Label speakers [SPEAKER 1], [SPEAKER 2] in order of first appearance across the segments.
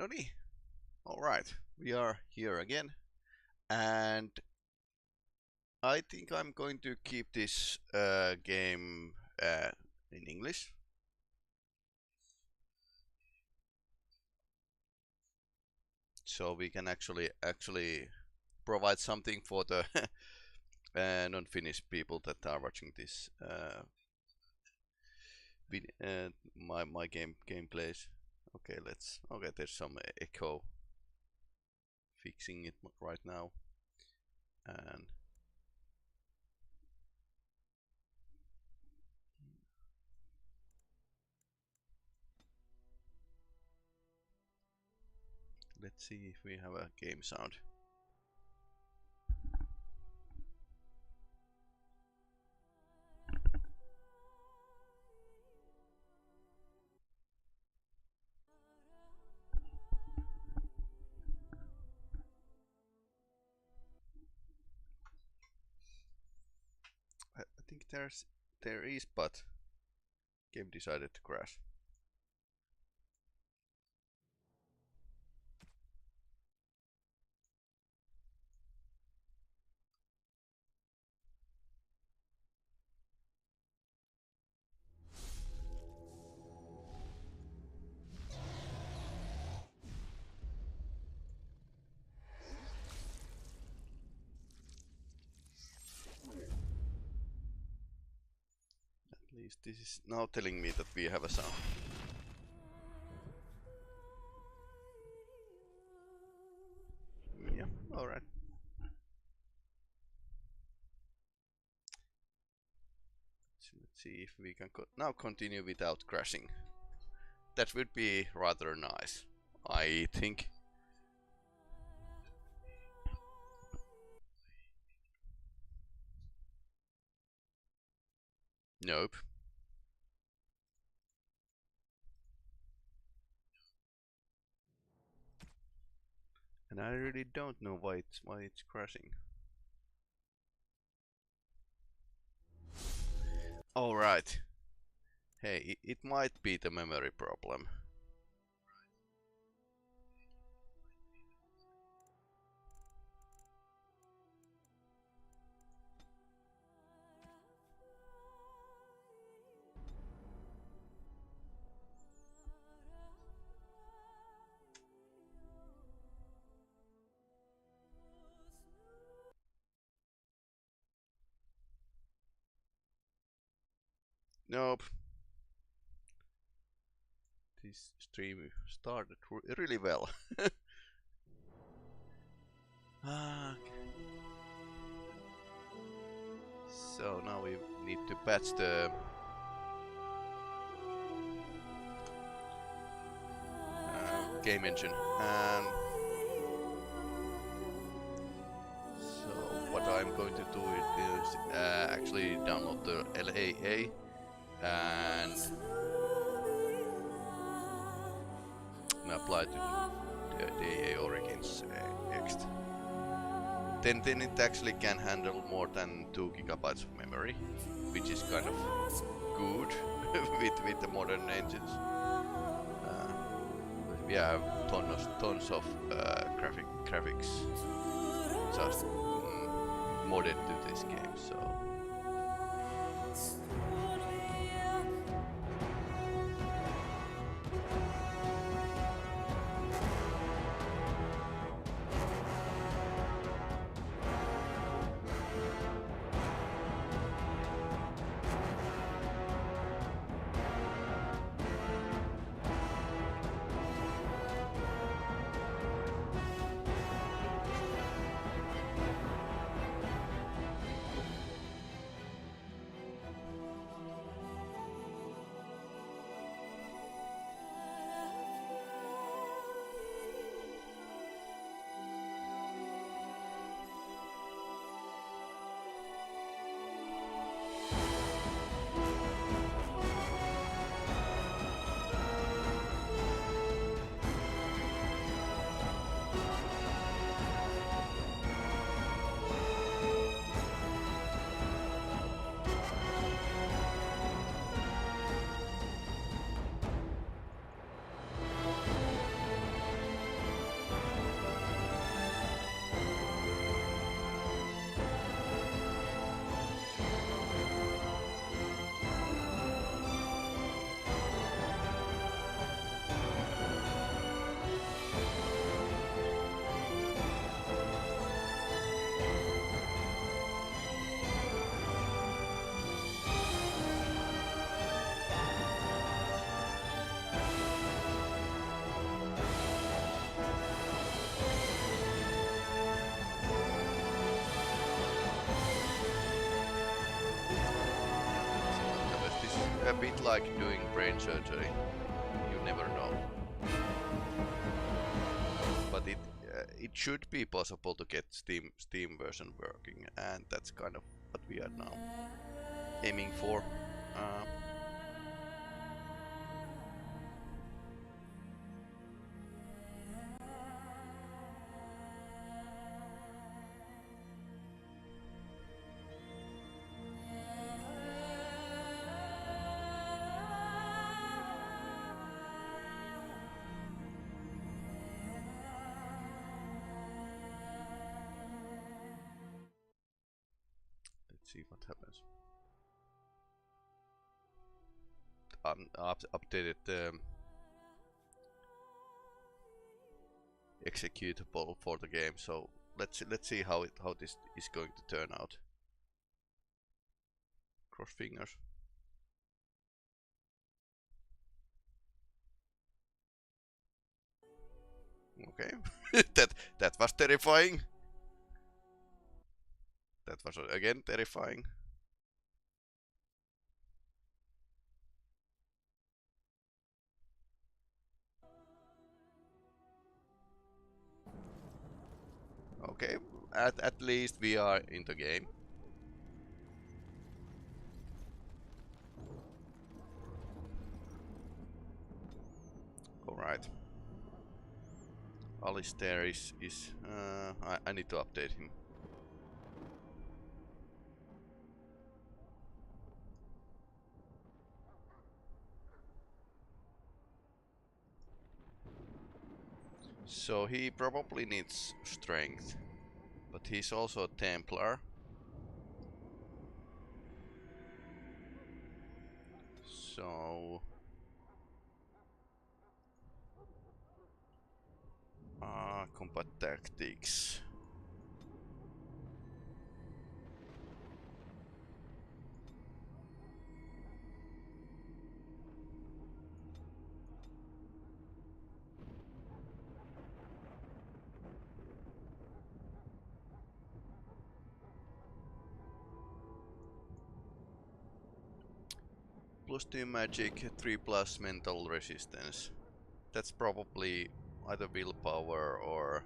[SPEAKER 1] Noni, alright, we are here again, and I think I'm going to keep this game in English. So we can actually provide something for the non-Finnish people that are watching this my gameplays. Okay, there's some echo. Fixing it right now, and let's see if we have a game sound. I think there is, but game decided to crash. At least this is now telling me that we have a sound. Yeah, alright. So let's see if we can now continue without crashing. That would be rather nice, I think. Nope. And I really don't know why it's crashing. Alright. Hey, it might be the memory problem. Nope. This stream started really well. Okay. So now we need to patch the game engine. So what I'm going to do is actually download the LAA and apply to the DA origins next. Then it actually can handle more than 2 gigabytes of memory, which is kind of good with the modern engines. We have tons of graphics just modded to this game, so. a bit like doing brain surgery. You never know. But it should be possible to get Steam version working, and that's kind of what we are now aiming for. See what happens. Updated executable for the game, so let's see how this is going to turn out. Cross fingers. Okay, that was terrifying. That was again terrifying. Okay, at least we are in the game. Alright. Alistair is I need to update him. So he probably needs strength, but he's also a Templar. So combat tactics. +2 magic, 3+ mental resistance. That's probably either willpower or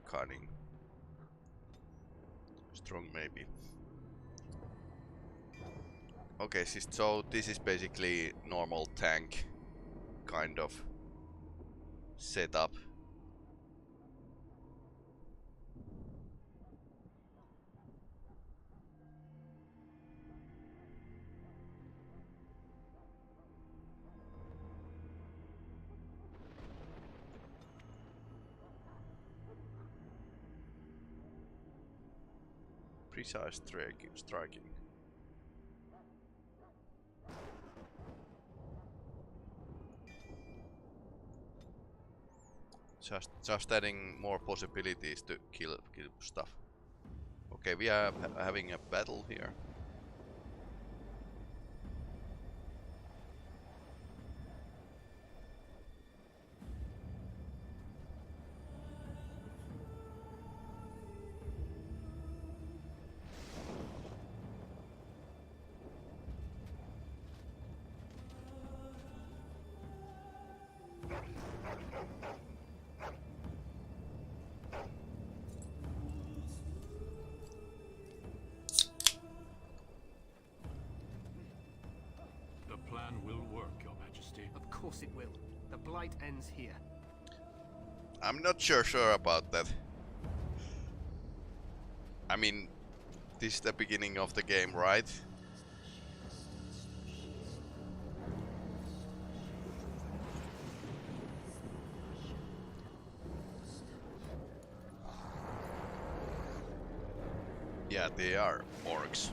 [SPEAKER 1] cunning. Strong maybe. Okay, so this is basically normal tank kind of setup. Precise striking. Just adding more possibilities to kill stuff. Okay, we are having a battle here.
[SPEAKER 2] Of course it will. The blight ends here.
[SPEAKER 1] I'm not sure about that. I mean, this is the beginning of the game, right? Yeah, they are orcs.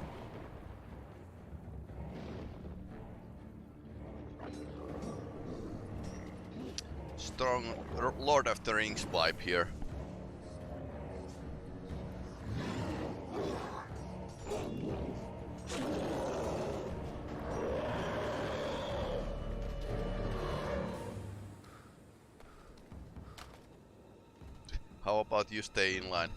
[SPEAKER 1] Strong Lord of the Rings vibe here. How about you stay in line?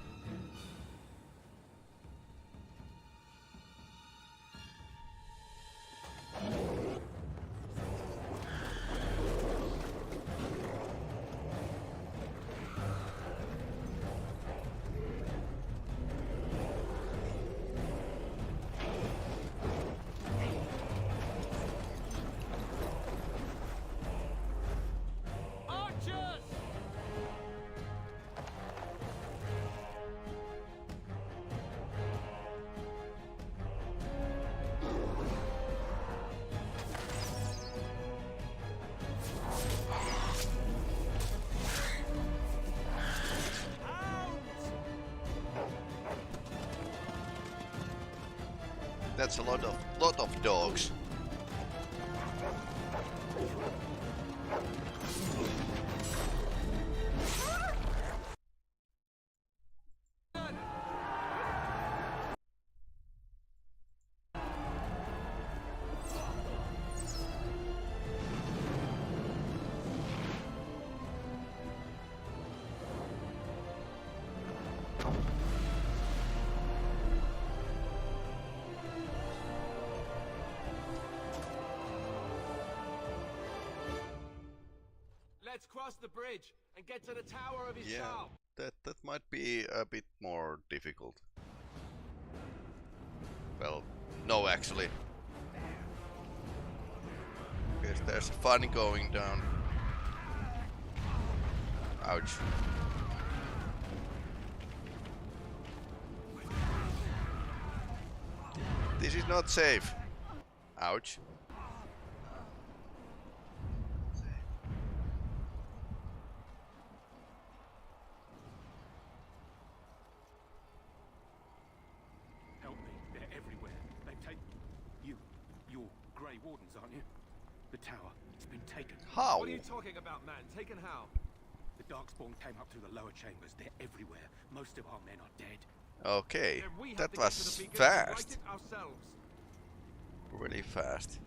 [SPEAKER 1] That's a lot of dogs.
[SPEAKER 2] Let's cross the bridge and get to the tower of his
[SPEAKER 1] Yeah,
[SPEAKER 2] tower.
[SPEAKER 1] that might be a bit more difficult. Well, no, actually. Because there's fun going down. Ouch. This is not safe. Ouch.
[SPEAKER 3] Help me, they're everywhere. They've taken... You're Grey Wardens, aren't you? The tower, it's been taken.
[SPEAKER 1] How?
[SPEAKER 2] What are you talking about, man? Taken how?
[SPEAKER 3] The Darkspawn came up through the lower chambers. They're everywhere. Most of our men are dead.
[SPEAKER 1] Okay,
[SPEAKER 2] Then we have
[SPEAKER 1] that
[SPEAKER 2] to get to
[SPEAKER 1] was
[SPEAKER 2] the beacon and right
[SPEAKER 1] fast.
[SPEAKER 2] it ourselves.
[SPEAKER 1] Really fast.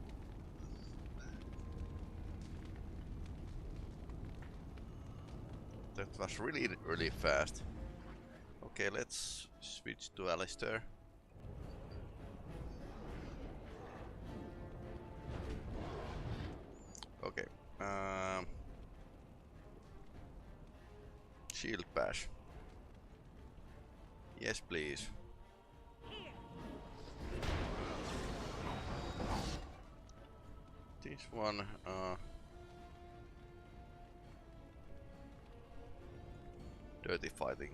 [SPEAKER 1] That was really fast. Okay, let's switch to Alistair. Okay. Shield bash. Yes, please. This one, dirty fighting.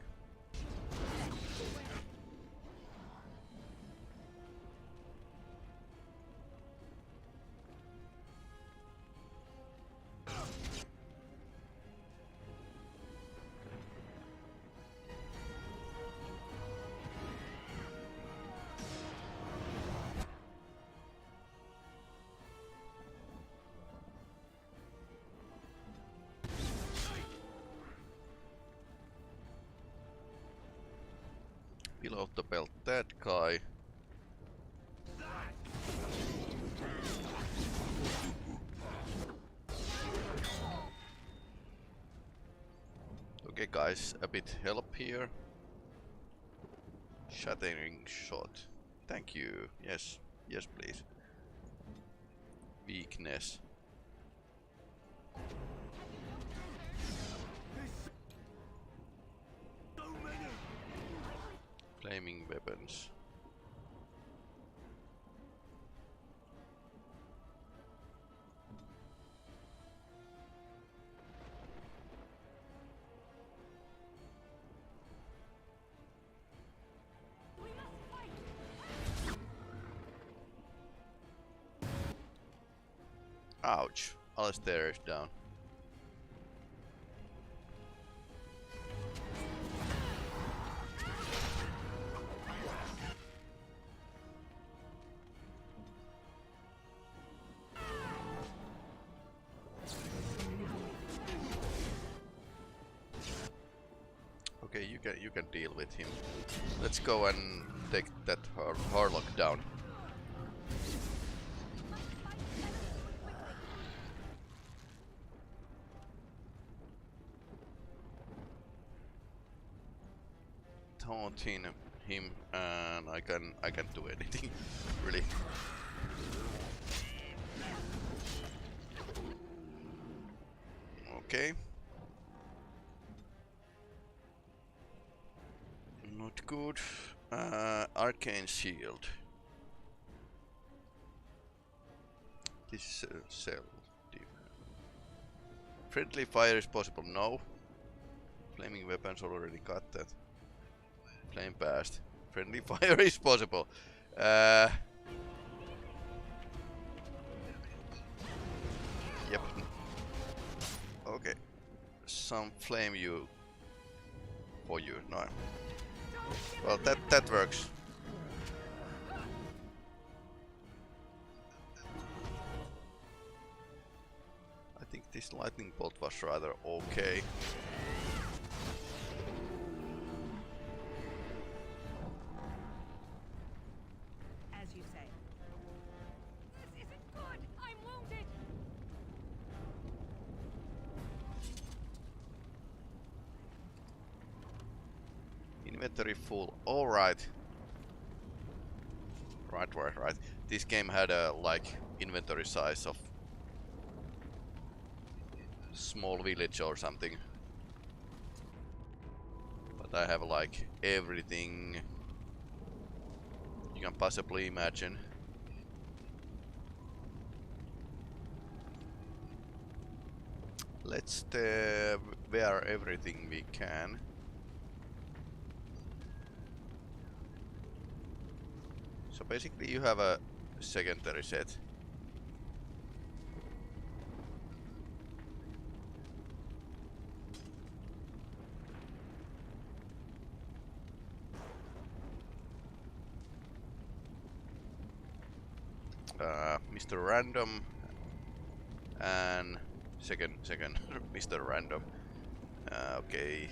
[SPEAKER 1] Below the belt, that guy. Okay guys, a bit help here. Shattering shot. Thank you. Yes, yes please. Weakness. Flaming weapons. Ouch. Alistair is down. Okay, you can deal with him. Let's go and take that Harlock down. Taunting him, and I can't do anything really. Okay. Not good. Arcane shield. This cell. Friendly fire is possible. No. Flaming weapons already got that. Flame past. Friendly fire is possible. Yep. Okay. Some flame you for you. No. Well, that works. This lightning bolt was rather okay.
[SPEAKER 4] As you say. This isn't good! I'm wounded!
[SPEAKER 1] Inventory full. Alright. Right. This game had a like inventory size of small village or something. But I have like everything you can possibly imagine. Let's wear everything we can. So basically you have a secondary set. Mr. Random and second Mr. Random. Okay.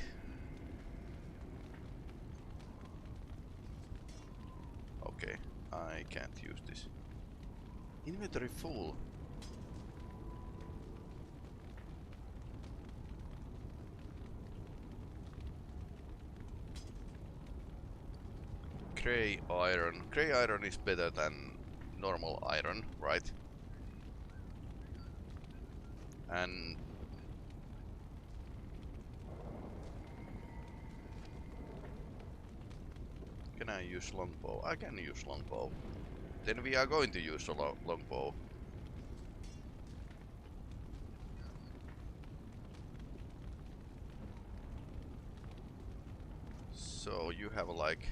[SPEAKER 1] Okay, I can't use this. Inventory full. Grey iron. Grey iron is better than normal iron, right? And can I use longbow? I can use longbow. Then we are going to use a longbow. So you have like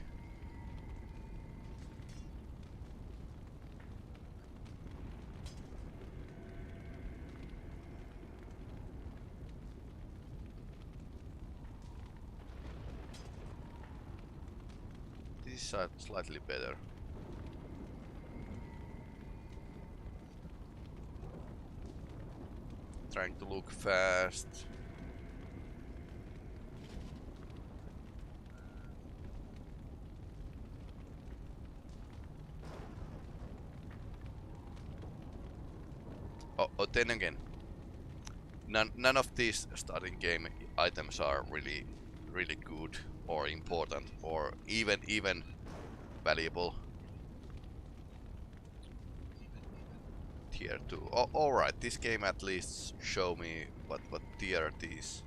[SPEAKER 1] this is slightly better. Trying to look fast. Oh, then again, none of these starting game items are really good or important or even valuable. Tier 2. Oh, alright, this game at least show me what tier these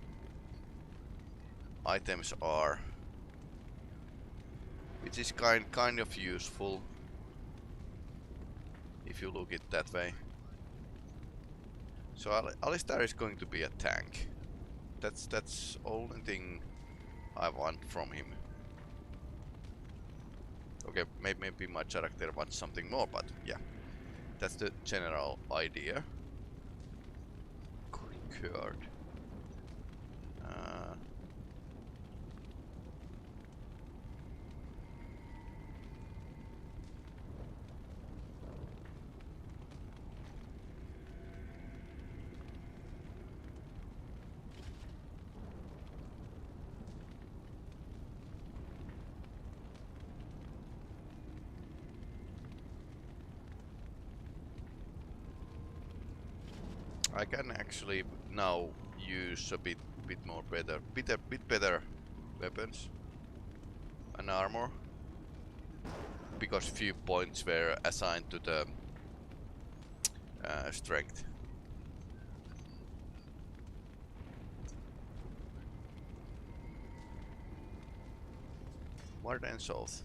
[SPEAKER 1] items are, which is kind of useful if you look it that way. So Alistair is going to be a tank. That's only thing I want from him. Okay, maybe my character wants something more, but yeah, that's the general idea. Cured. I can actually now use a bit better weapons and armor, because few points were assigned to the strength. More than south.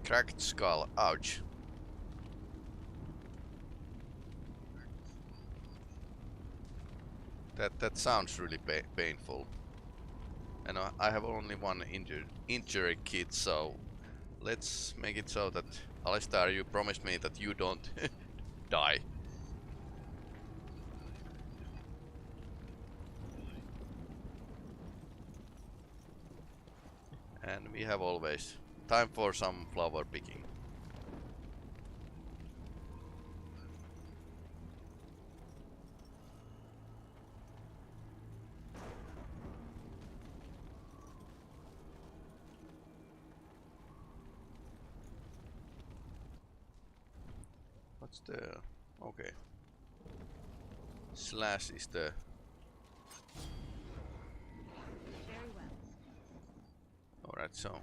[SPEAKER 1] Cracked skull, ouch. That sounds really painful. And I have only one injury kit, so let's make it so that Alistar, you promised me that you don't die. And we have always time for some flower picking. What's the... okay. Slash is the...
[SPEAKER 4] Very well.
[SPEAKER 1] alright, so...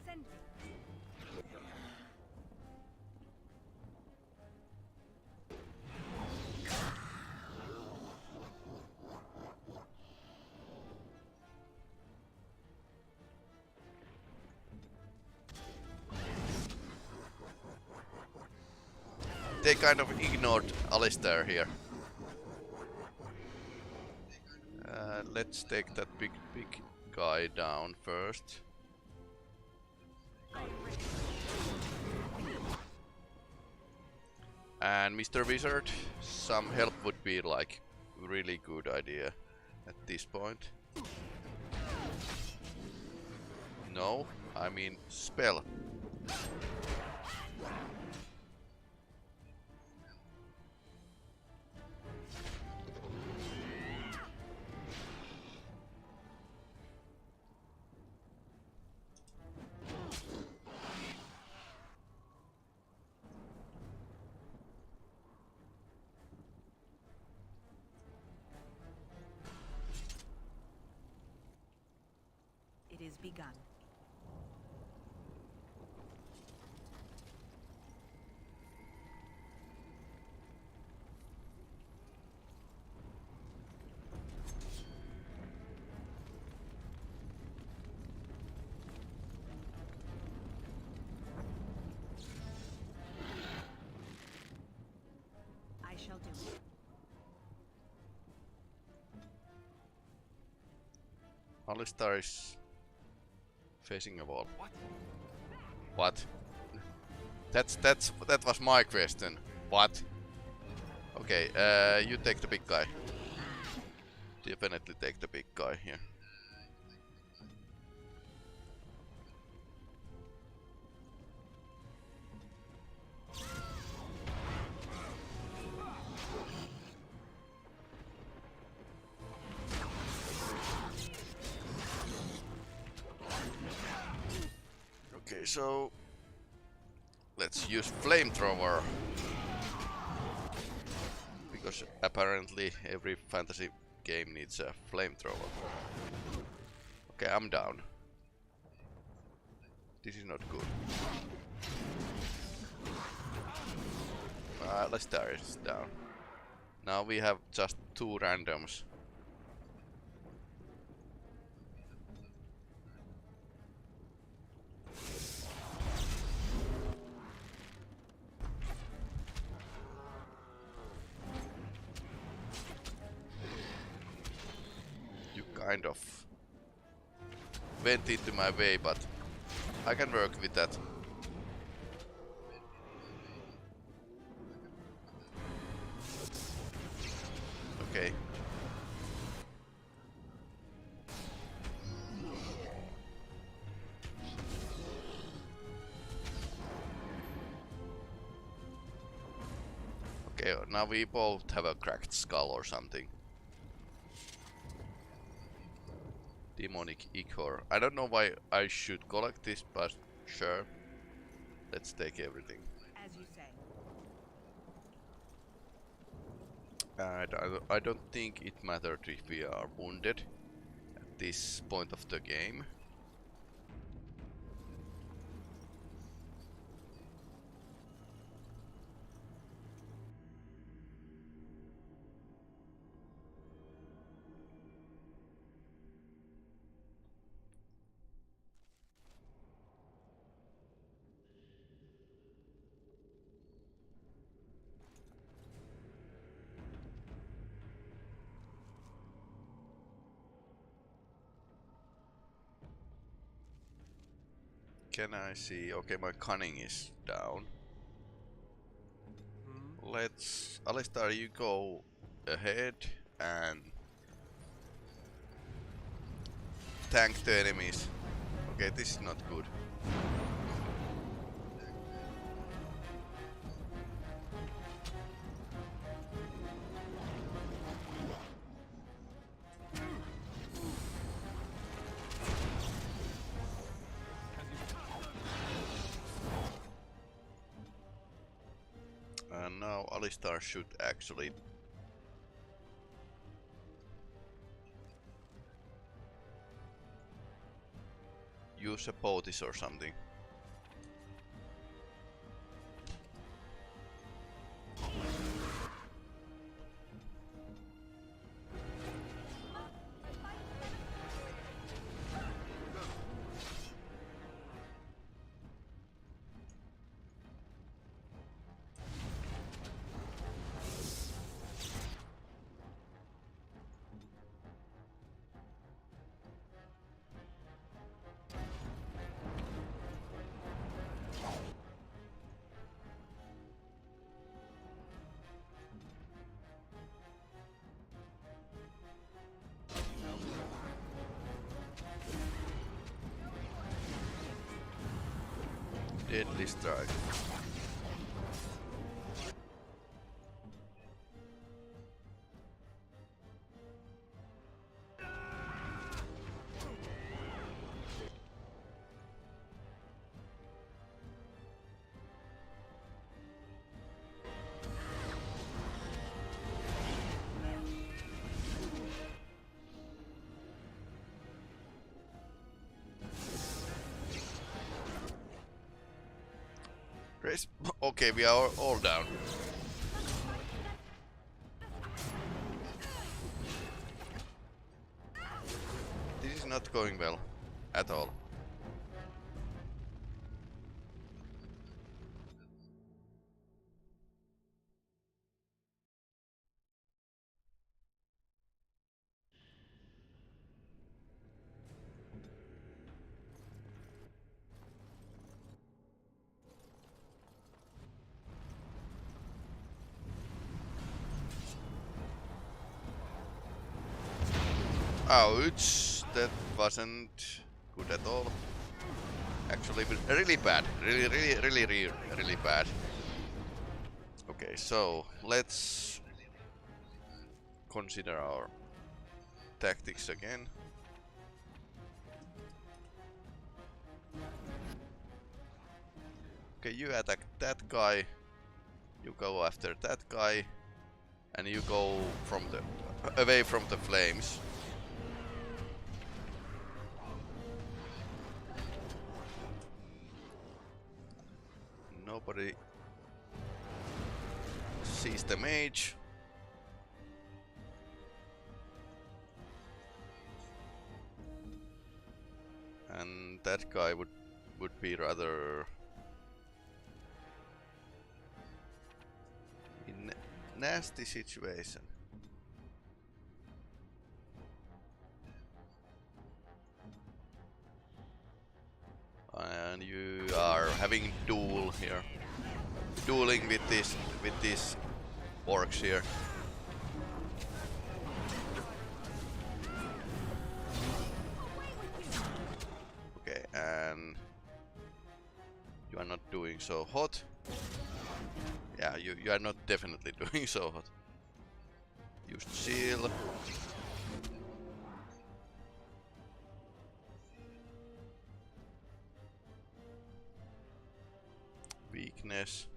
[SPEAKER 4] Send me.
[SPEAKER 1] They kind of ignored Alistair here. Let's take that big guy down first. And Mr. Wizard, some help would be like really good idea at this point. No, I mean spell.
[SPEAKER 4] It is begun. I shall do it.
[SPEAKER 1] Alistar is facing a wall. What? That was my question. What? Okay, you take the big guy. Definitely take the big guy here. Okay, so let's use flamethrower. Because apparently every fantasy game needs a flamethrower. Okay, I'm down. This is not good. Let's tear it down. Now we have just 2 randoms. You kind of went into my way, but I can work with that. Okay. Okay, now we both have a cracked skull or something. Demonic ichor. I don't know why I should collect this, but sure. Let's take everything.
[SPEAKER 4] As you say.
[SPEAKER 1] I don't think it mattered if we are wounded at this point of the game. Can I see? Okay, my cunning is down. Let's... Alistar, you go ahead and tank the enemies. Okay, this is not good. And now Alistar should actually use a potis or something. Deadly strike. Okay, we are all down. This is not going well at all. Ouch, that wasn't good at all. Actually, really bad. Really bad. Okay, so let's consider our tactics again. Okay, you attack that guy, you go after that guy, and you go from the away from the flames. Nobody sees the mage. And that guy would be rather in nasty situation. And you are having duel here. Dueling with these orcs here. Okay, and you are not doing so hot. Yeah, you are not definitely doing so hot. Use chill. Weakness.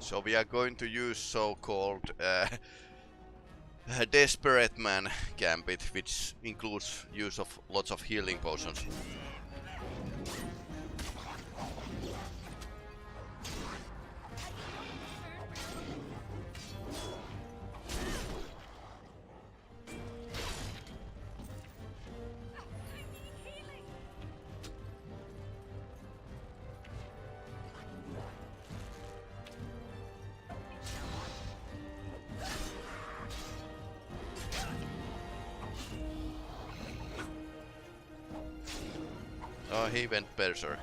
[SPEAKER 1] So we are going to use so-called Desperate Man Gambit, which includes use of lots of healing potions. Oh, he went berserk.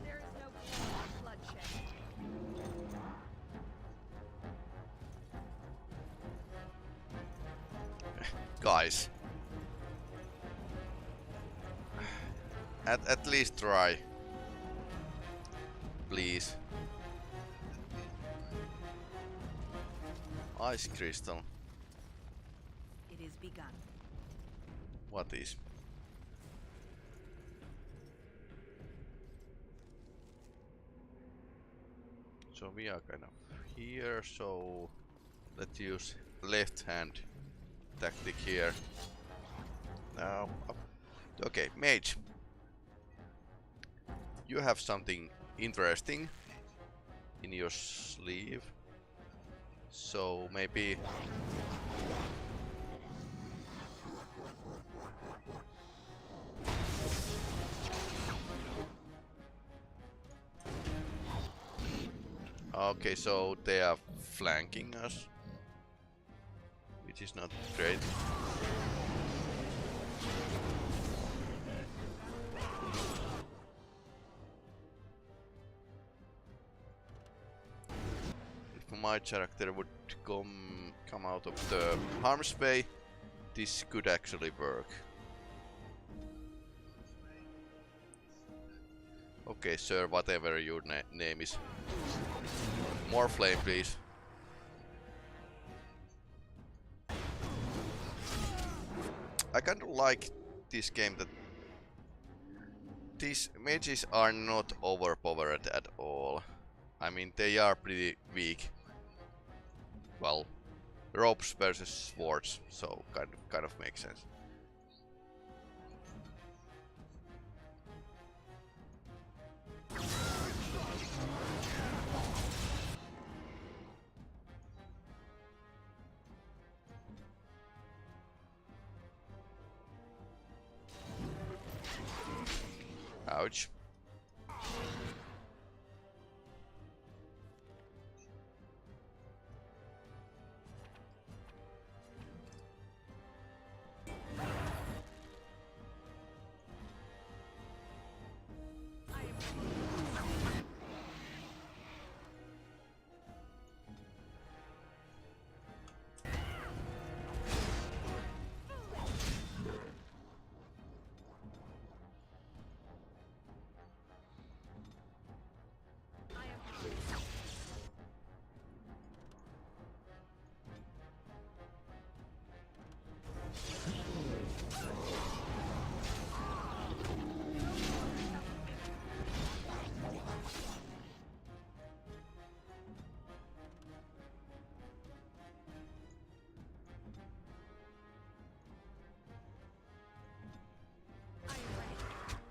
[SPEAKER 4] There is no cure for bloodshed.
[SPEAKER 1] Guys. At least try. Please. Ice crystal.
[SPEAKER 4] It is begun.
[SPEAKER 1] What is? So we are kind of here, so let's use left hand tactic here. Now, okay, mage. You have something interesting in your sleeve. So maybe okay, so they are flanking us, which is not great. If my character would come out of the harm's way, this could actually work. Okay, sir, whatever your name is. More flame, please. I kind of like this game that these mages are not overpowered at all. I mean, they are pretty weak. Well, ropes versus swords, so kind of makes sense. Ouch.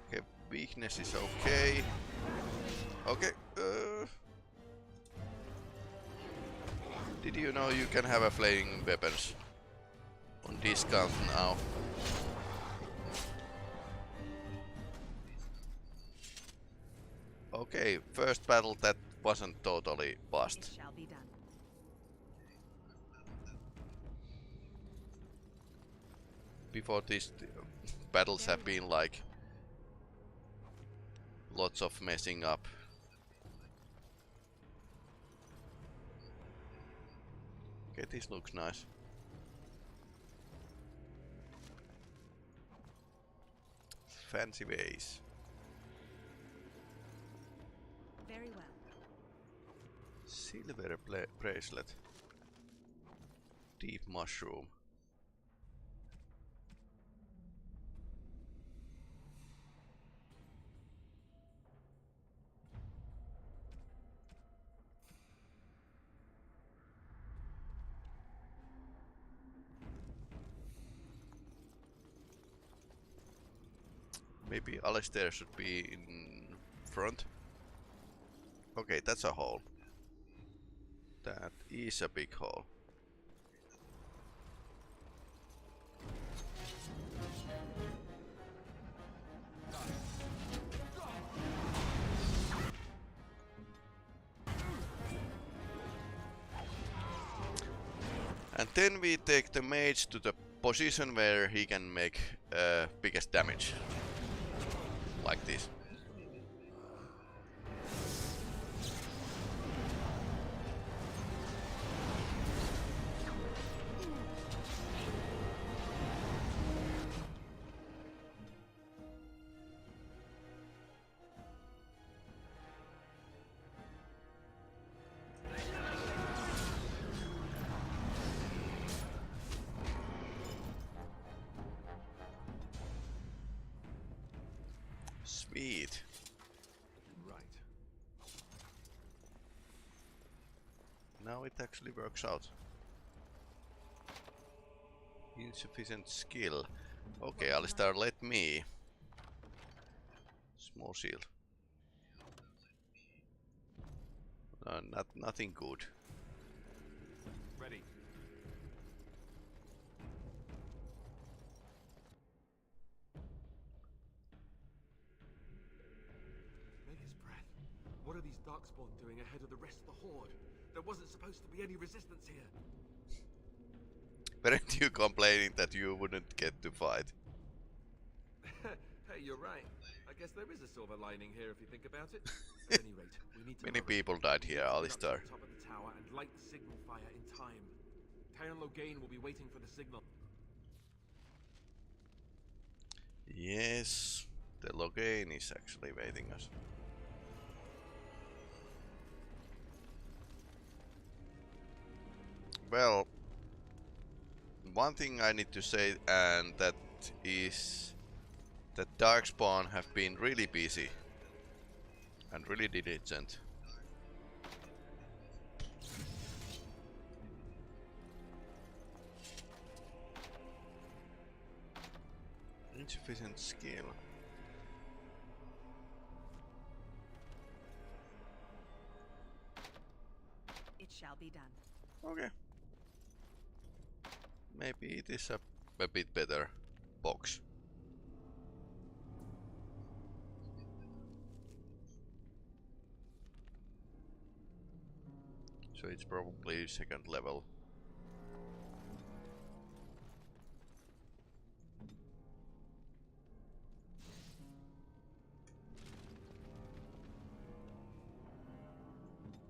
[SPEAKER 1] Okay, weakness is okay. Okay. Did you know you can have a flaming weapons on discount now? Okay, first battle that wasn't totally
[SPEAKER 4] It
[SPEAKER 1] bust.
[SPEAKER 4] shall be done.
[SPEAKER 1] Before this, battles have been like lots of messing up. Okay, this looks nice. Fancy ways.
[SPEAKER 4] Very well.
[SPEAKER 1] Silver bracelet. Deep mushroom. Maybe Alistair should be in front. Okay, that's a hole. That is a big hole. And then we take the mage to the position where he can make biggest damage. Like this. Sweet.
[SPEAKER 3] Right.
[SPEAKER 1] Now it actually works out. Insufficient skill. Okay, Alistair, let me. Small shield. Nothing good.
[SPEAKER 3] Ready.
[SPEAKER 5] Maker's breath. What are these darkspawn doing ahead of the rest of the horde? There wasn't supposed to be any resistance here.
[SPEAKER 1] Weren't you complaining that you wouldn't get to fight?
[SPEAKER 5] Hey, you're right. I guess there is a silver lining here if you think about it. At any rate, we need to
[SPEAKER 1] Many
[SPEAKER 5] hurry.
[SPEAKER 1] people died
[SPEAKER 5] We
[SPEAKER 1] here,
[SPEAKER 5] need to get up to
[SPEAKER 1] Alistair.
[SPEAKER 5] the top of the tower and light the signal fire in time. Taron Logain will be waiting for the signal.
[SPEAKER 1] Yes, the Logain is actually waiting us. Well, one thing I need to say, and that is that Darkspawn have been really busy and really diligent. Insufficient skill.
[SPEAKER 4] It shall be done.
[SPEAKER 1] Okay. Maybe it is a bit better box. So it's probably second level.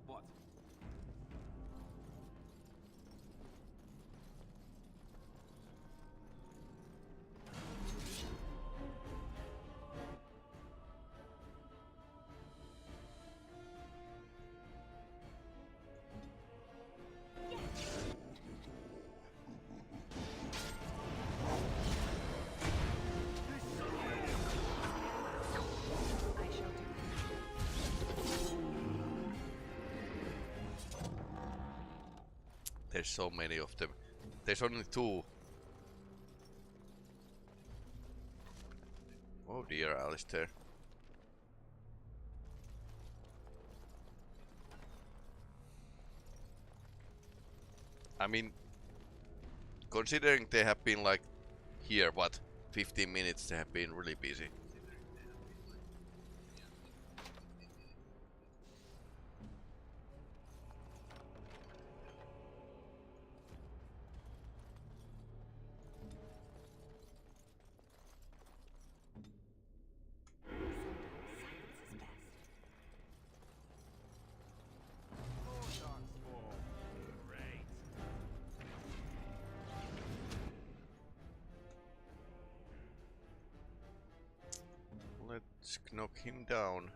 [SPEAKER 3] What?
[SPEAKER 4] I shall do.
[SPEAKER 1] There's so many of them. There's only two. Oh dear, Alistair. I mean, considering they have been like here, what, 15 minutes, they have been really busy.
[SPEAKER 4] Silence is best.
[SPEAKER 3] Great.
[SPEAKER 1] Let's knock him down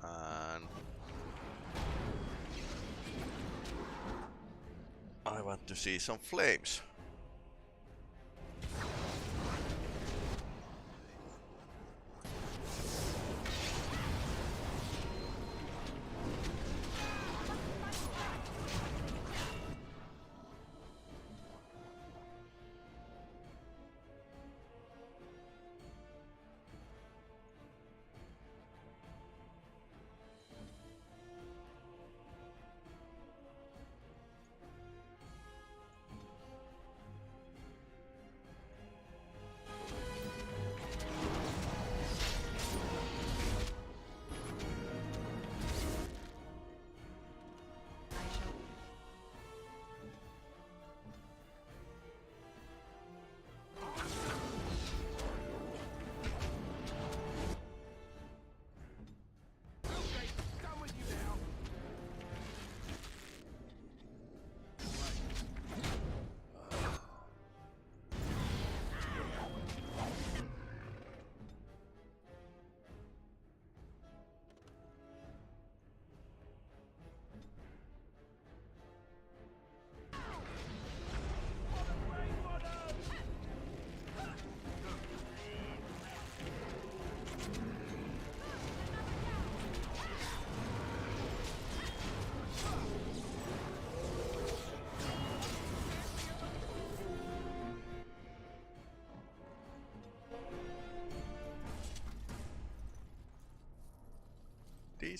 [SPEAKER 1] and I want to see some flames.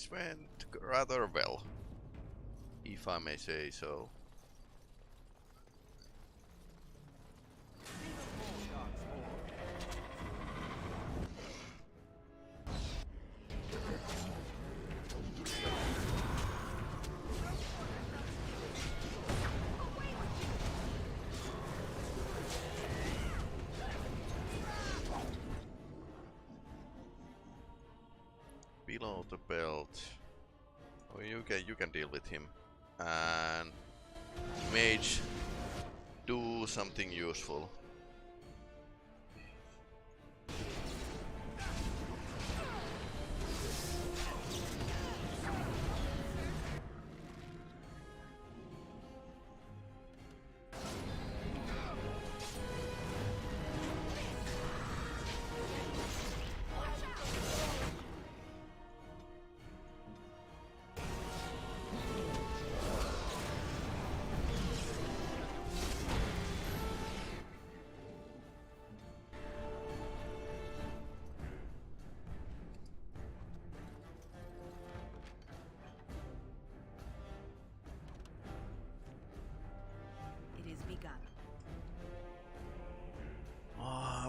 [SPEAKER 1] this went rather well, if I may say so. Below the belt. Oh, you can deal with him. And mage, do something useful.
[SPEAKER 4] It is begun.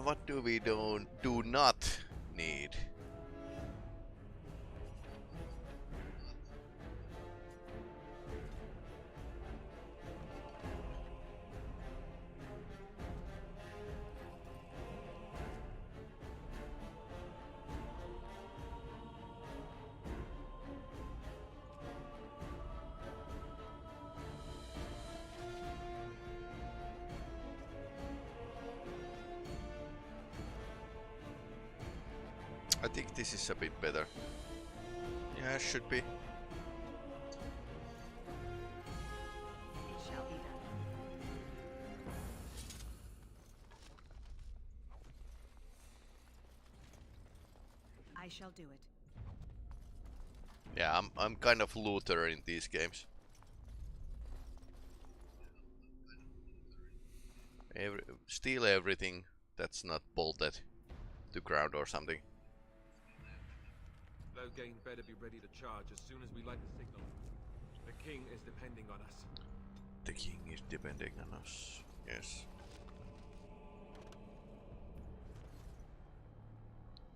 [SPEAKER 1] What do we do not need? I think this is a bit better. Yeah, it should be.
[SPEAKER 4] It shall be done. I shall do it.
[SPEAKER 1] Yeah, I'm kind of looter in these games. Steal everything that's not bolted to ground or something.
[SPEAKER 5] Loghain better be ready to charge as soon as we light the signal. The king is depending on us.
[SPEAKER 1] The king is depending on us. Yes.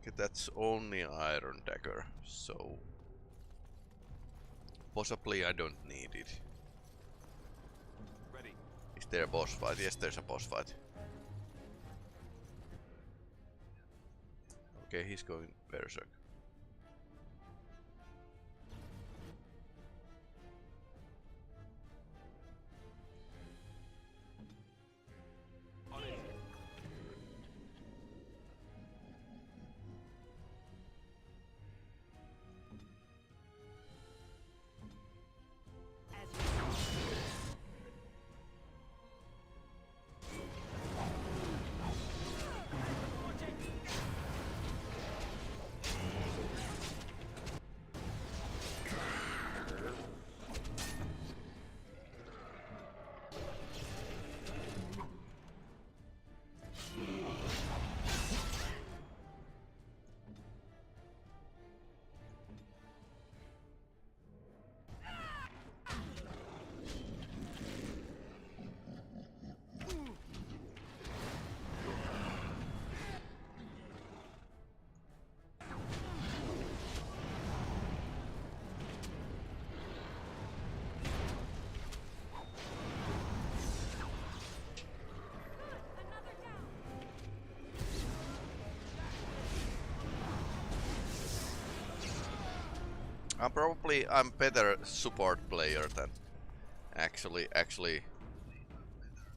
[SPEAKER 1] Okay, that's only iron dagger, so possibly I don't need it.
[SPEAKER 5] Ready.
[SPEAKER 1] Is there a boss fight? Yes, there's a boss fight. Okay, he's going berserk.
[SPEAKER 5] On it.
[SPEAKER 4] As you
[SPEAKER 1] I'm better support player than actually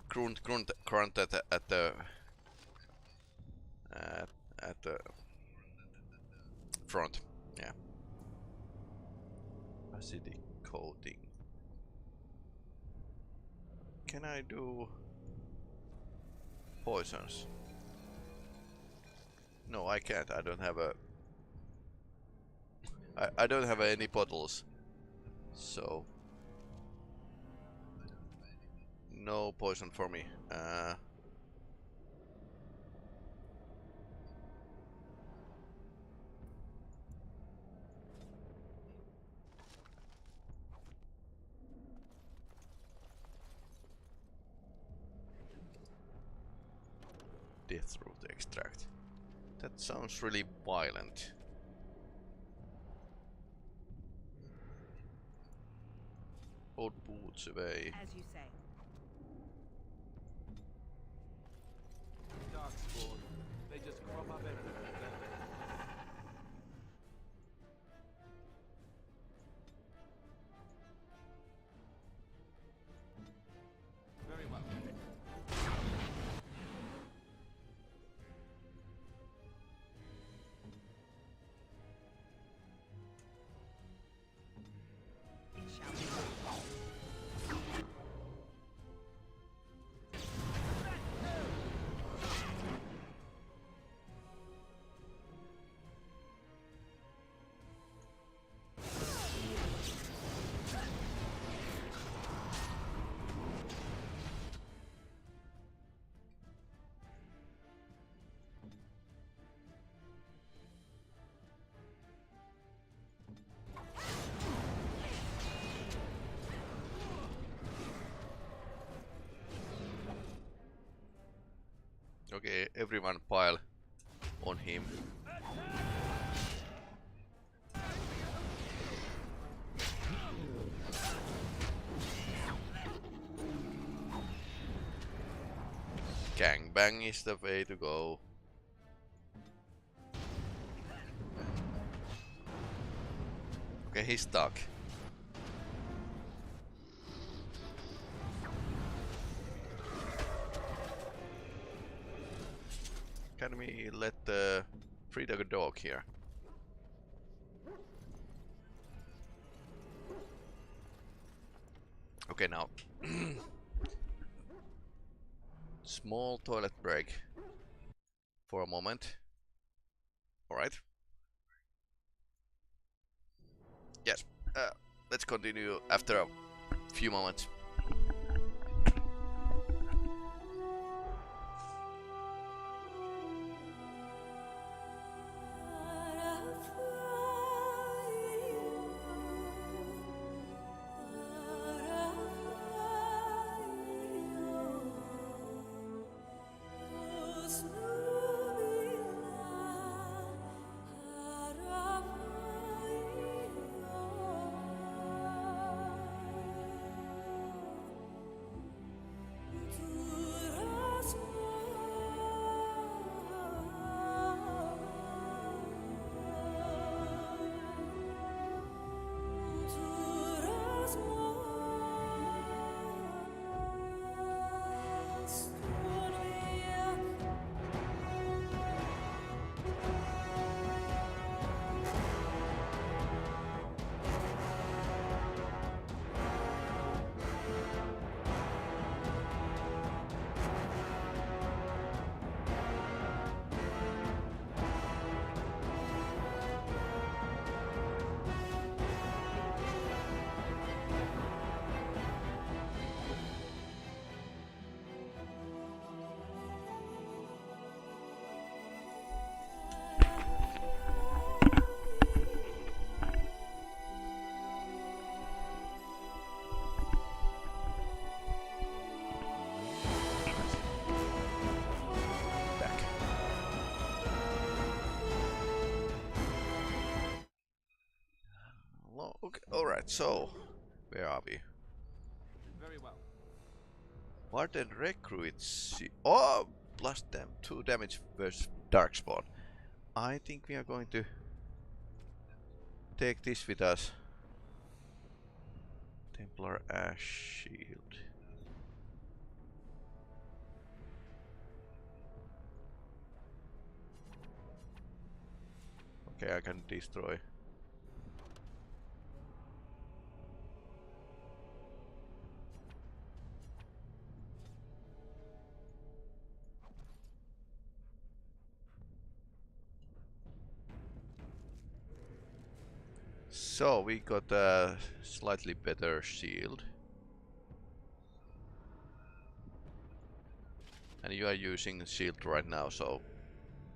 [SPEAKER 1] grunt at the at the front. Yeah. Acidic coating. Can I do poisons? No, I can't. I don't have a. I don't have any bottles, so no poison for me. through the extract. That sounds really violent. Old boots away.
[SPEAKER 4] As you say.
[SPEAKER 5] Darkspawn. They just crop up everywhere. Very well.
[SPEAKER 4] It shall be.
[SPEAKER 1] Okay, everyone pile on him. Gangbang is the way to go. Okay, he's stuck. Can we let the free the dog here? Okay, now small toilet break for a moment. All right. Yes. Let's continue after a few moments. Okay, alright, so where are we?
[SPEAKER 5] Very well.
[SPEAKER 1] Warden recruits. Oh, plus them 2 damage versus Darkspawn. I think we are going to take this with us. Templar Ash Shield. Okay, I can destroy. So we got a slightly better shield. And you are using the shield right now, so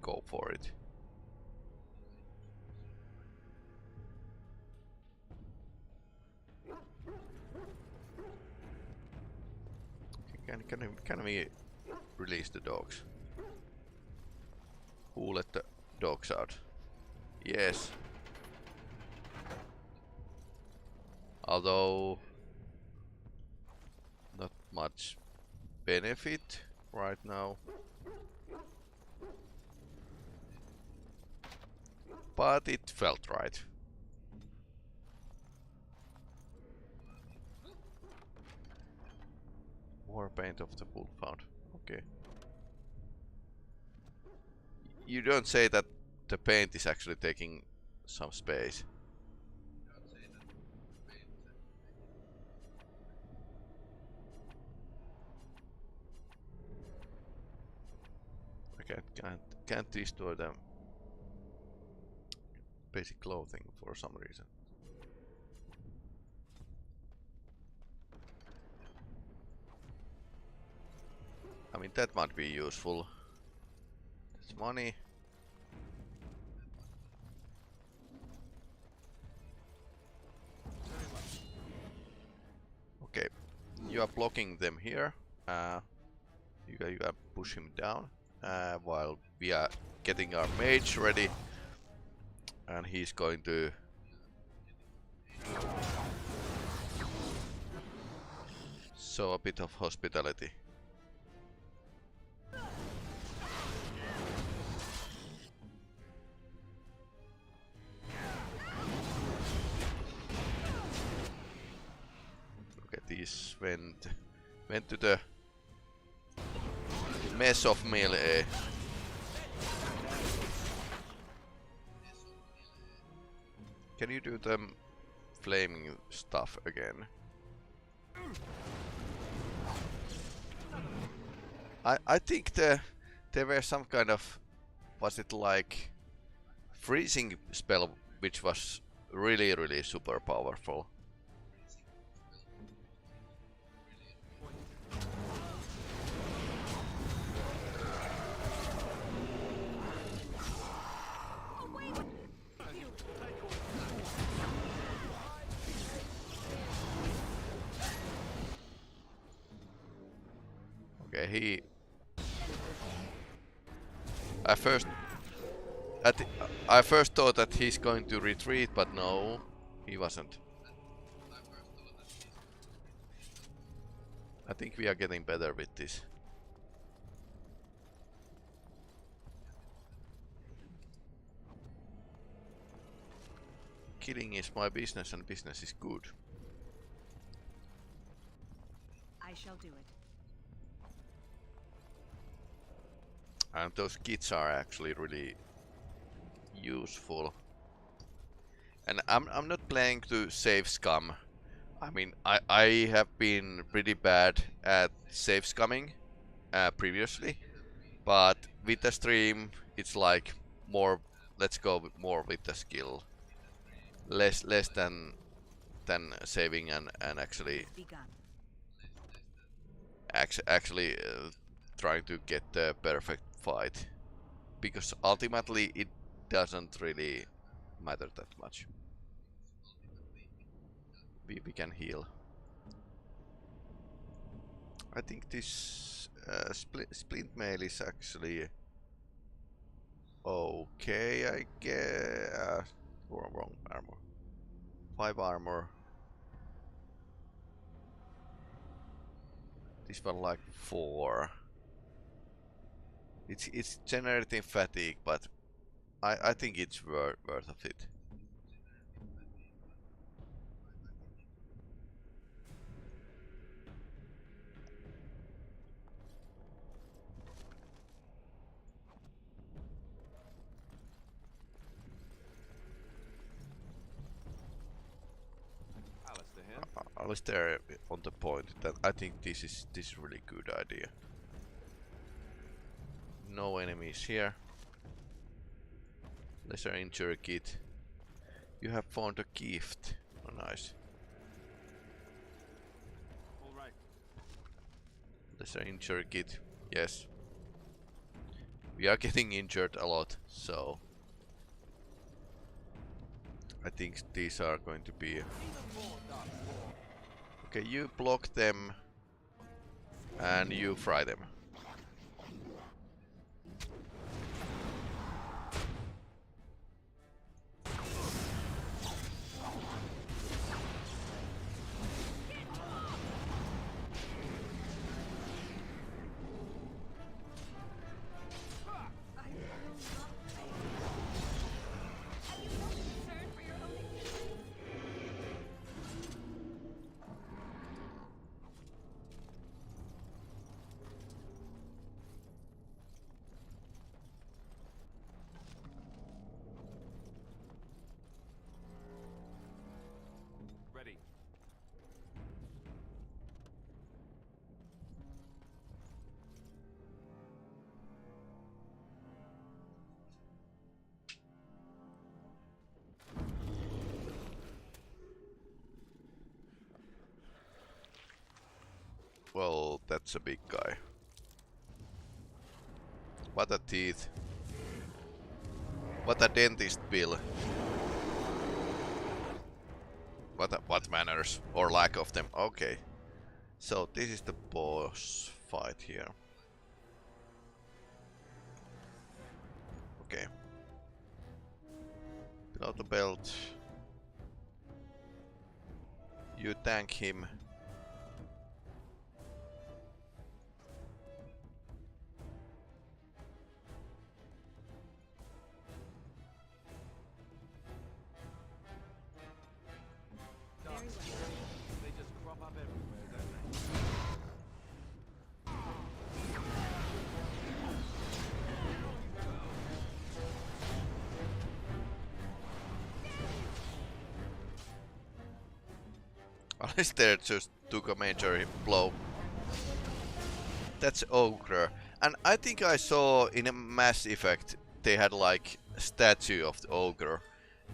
[SPEAKER 1] go for it. Can we release the dogs? Who let the dogs out? Yes. Although not much benefit right now. But it felt right. More paint of the wood found. Okay. You don't say that the paint is actually taking some space. I can't destroy them. Basic clothing for some reason. I mean, that might be useful. That's money. Okay, you are blocking them here. You gotta push him down while we are getting our mage ready, and he's going to show a bit of hospitality. Okay, these went to the mess of melee. Can you do the flaming stuff again? I think there were some kind of, was it like freezing spell which was really super powerful. Okay, I first thought that he's going to retreat, but no, he wasn't. I think we are getting better with this. Killing is my business and business is good.
[SPEAKER 4] I shall do it.
[SPEAKER 1] And those kits are actually really useful. And I'm not playing to save scum. I mean, I have been pretty bad at save scumming previously, but with the stream it's like more, let's go more with the skill. Less than saving and actually trying to get the perfect fight, because ultimately it doesn't really matter that much. We can heal. I think this splint mail is actually okay. I guess wrong armor. 5 armor. This one like 4. It's generating fatigue, but I think it's worth of it. I was there on the point that I think this is really good idea. No enemies here. Lesser injury kit. You have found a gift. Oh, nice.
[SPEAKER 3] All right.
[SPEAKER 1] Lesser injury kit. Yes. We are getting injured a lot, so I think these are going to be. Okay, you block them and you fry them. Well, that's a big guy. What a teeth. What a dentist bill. What manners or lack of them. Okay. So this is the boss fight here. Okay. Below the belt. You tank him.
[SPEAKER 5] They just crop up everywhere, don't they?
[SPEAKER 1] Alistair just took a major blow. That's Ogre. And I think I saw in a Mass Effect they had like a statue of the Ogre.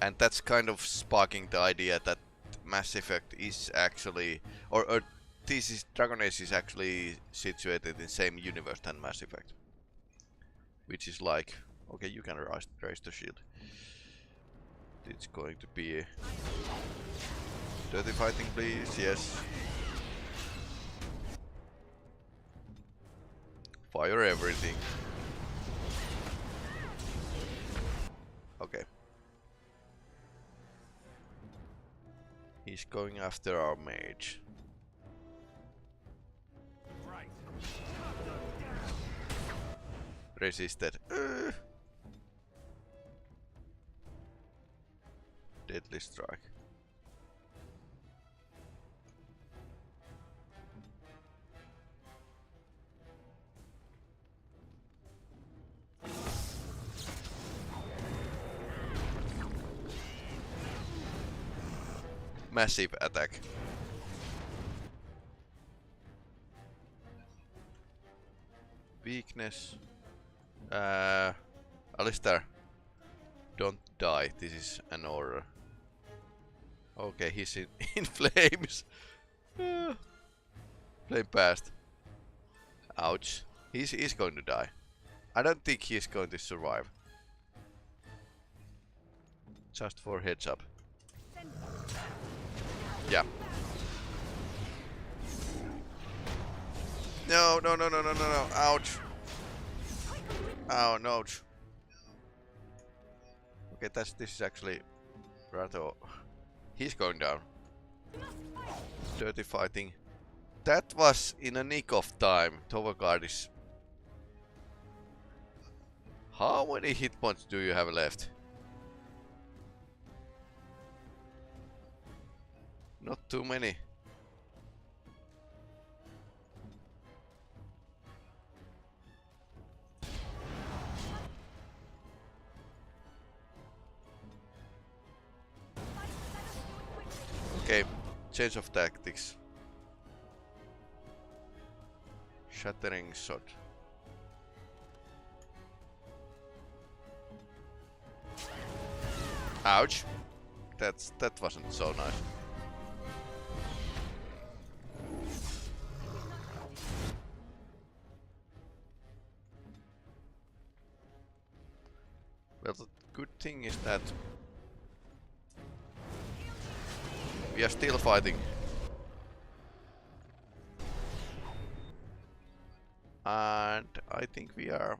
[SPEAKER 1] And that's kind of sparking the idea that Mass Effect is actually, or this is Dragon Age is actually situated in the same universe than Mass Effect, which is like, okay, you can raise the shield. It's going to be dirty fighting, please. Yes. Fire everything. Okay. He's going after our mage.
[SPEAKER 3] Right.
[SPEAKER 1] Resisted. Deadly strike. Massive attack. Weakness. Alistair, don't die. This is an order. Okay, he's in flames. Flame past. Ouch. He's going to die. I don't think he's going to survive. Just for heads up. Yeah. No. Ouch. Oh, no. Okay, this is actually rather. He's going down. Dirty fighting. That was in a nick of time. Toverguard is. How many hit points do you have left? Not too many. Okay, change of tactics. Shattering shot. Ouch. That wasn't so nice. Well, the good thing is that we are still fighting. And I think we are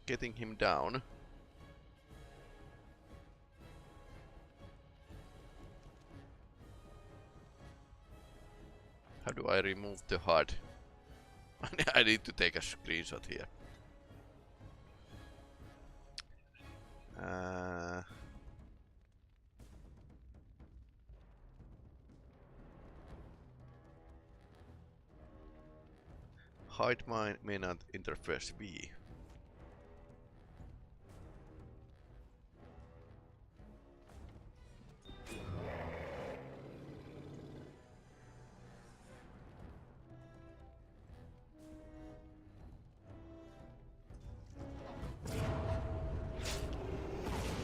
[SPEAKER 1] getting him down. How do I remove the HUD? I need to take a screenshot here. Hide may not interface V.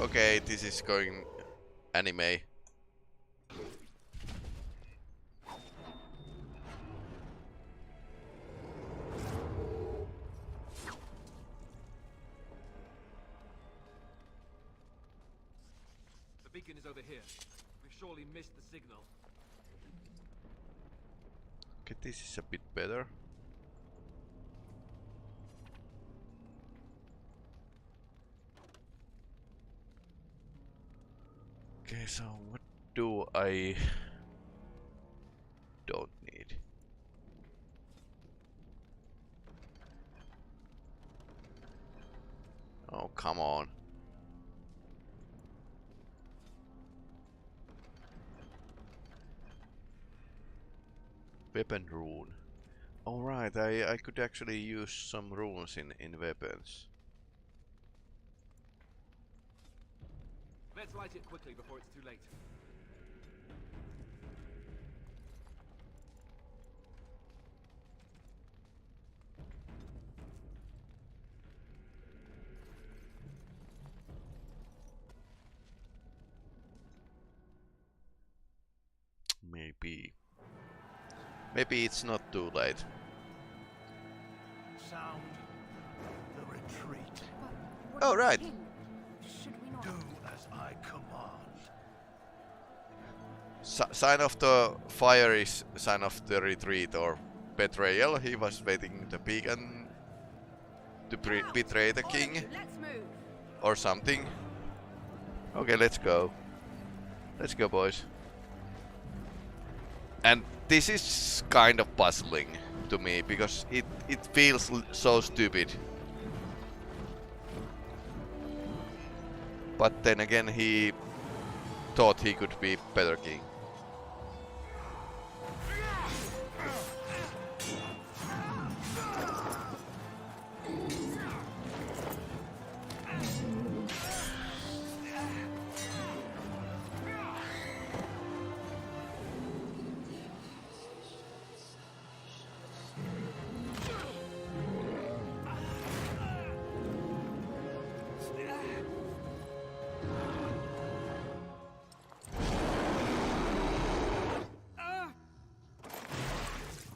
[SPEAKER 1] Okay, this is going anime.
[SPEAKER 5] surely missed the signal.
[SPEAKER 1] Okay, this is a bit better. Okay, so what do I don't need? Oh, come on. Weapon rune. Alright, I could actually use some runes in weapons.
[SPEAKER 5] Let's light it quickly before it's too late.
[SPEAKER 1] Maybe. Maybe it's not too late.
[SPEAKER 6] Sound the retreat.
[SPEAKER 1] Oh, right.
[SPEAKER 4] Should we not?
[SPEAKER 6] Do as I command.
[SPEAKER 1] Sign of the fire is sign of the retreat or betrayal. He was waiting the beacon to betray the king
[SPEAKER 4] Let's move.
[SPEAKER 1] or something. Okay, let's go. Let's go, boys. And this is kind of puzzling to me because it feels so stupid. But then again, he thought he could be better king.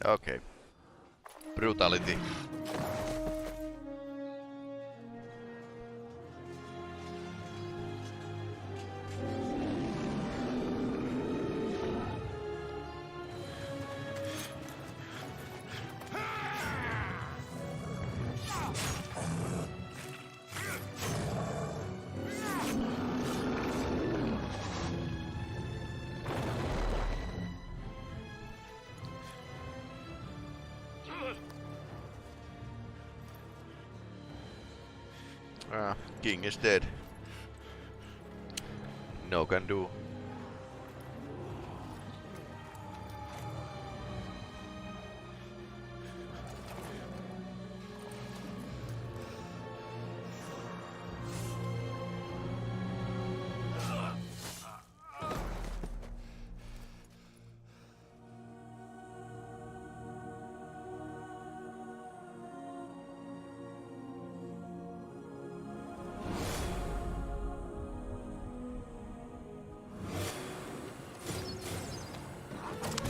[SPEAKER 1] Okay. Brutality. King is dead. No can do.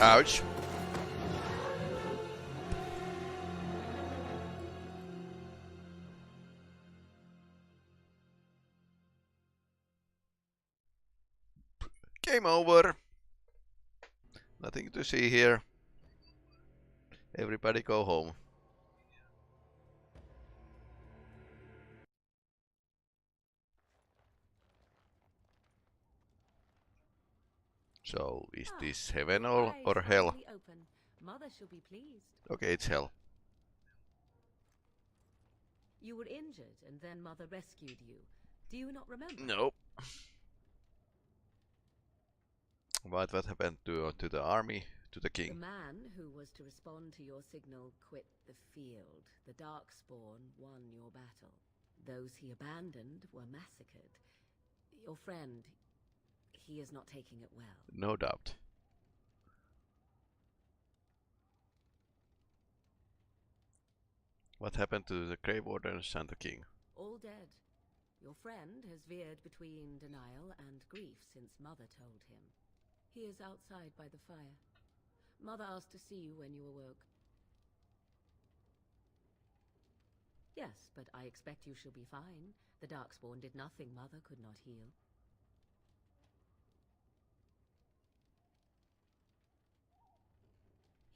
[SPEAKER 1] Ouch. Game over. Nothing to see here. Everybody go home. So, is this heaven or hell?
[SPEAKER 4] Open. Mother shall be pleased.
[SPEAKER 1] Okay, it's hell.
[SPEAKER 4] You were injured, and then Mother rescued you. Do you not remember?
[SPEAKER 1] No. What happened to the army, to the
[SPEAKER 4] The
[SPEAKER 1] king?
[SPEAKER 4] man who was to respond to your signal quit the field. The Darkspawn won your battle. Those he abandoned were massacred. Your friend, he is not taking it well.
[SPEAKER 1] No doubt. What happened to the Grey Wardens and the king?
[SPEAKER 4] All dead. Your friend has veered between denial and grief since Mother told him. He is outside by the fire. Mother asked to see you when you awoke. Yes, but I expect you shall be fine. The Darkspawn did nothing Mother could not heal.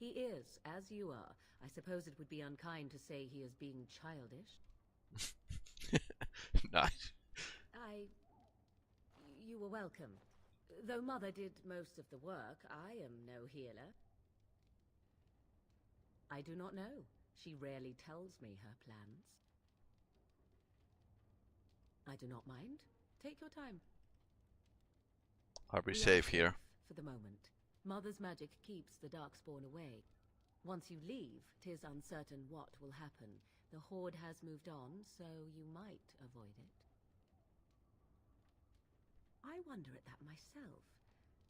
[SPEAKER 4] He is, as you are. I suppose it would be unkind to say he is being childish.
[SPEAKER 1] Nice.
[SPEAKER 4] You were welcome. Though Mother did most of the work, I am no healer. I do not know. She rarely tells me her plans. I do not mind. Take your time.
[SPEAKER 1] Are we
[SPEAKER 4] We
[SPEAKER 1] safe here?
[SPEAKER 4] for the moment. Mother's magic keeps the Darkspawn away. Once you leave, 'tis uncertain what will happen. The Horde has moved on, so you might avoid it. I wonder at that myself,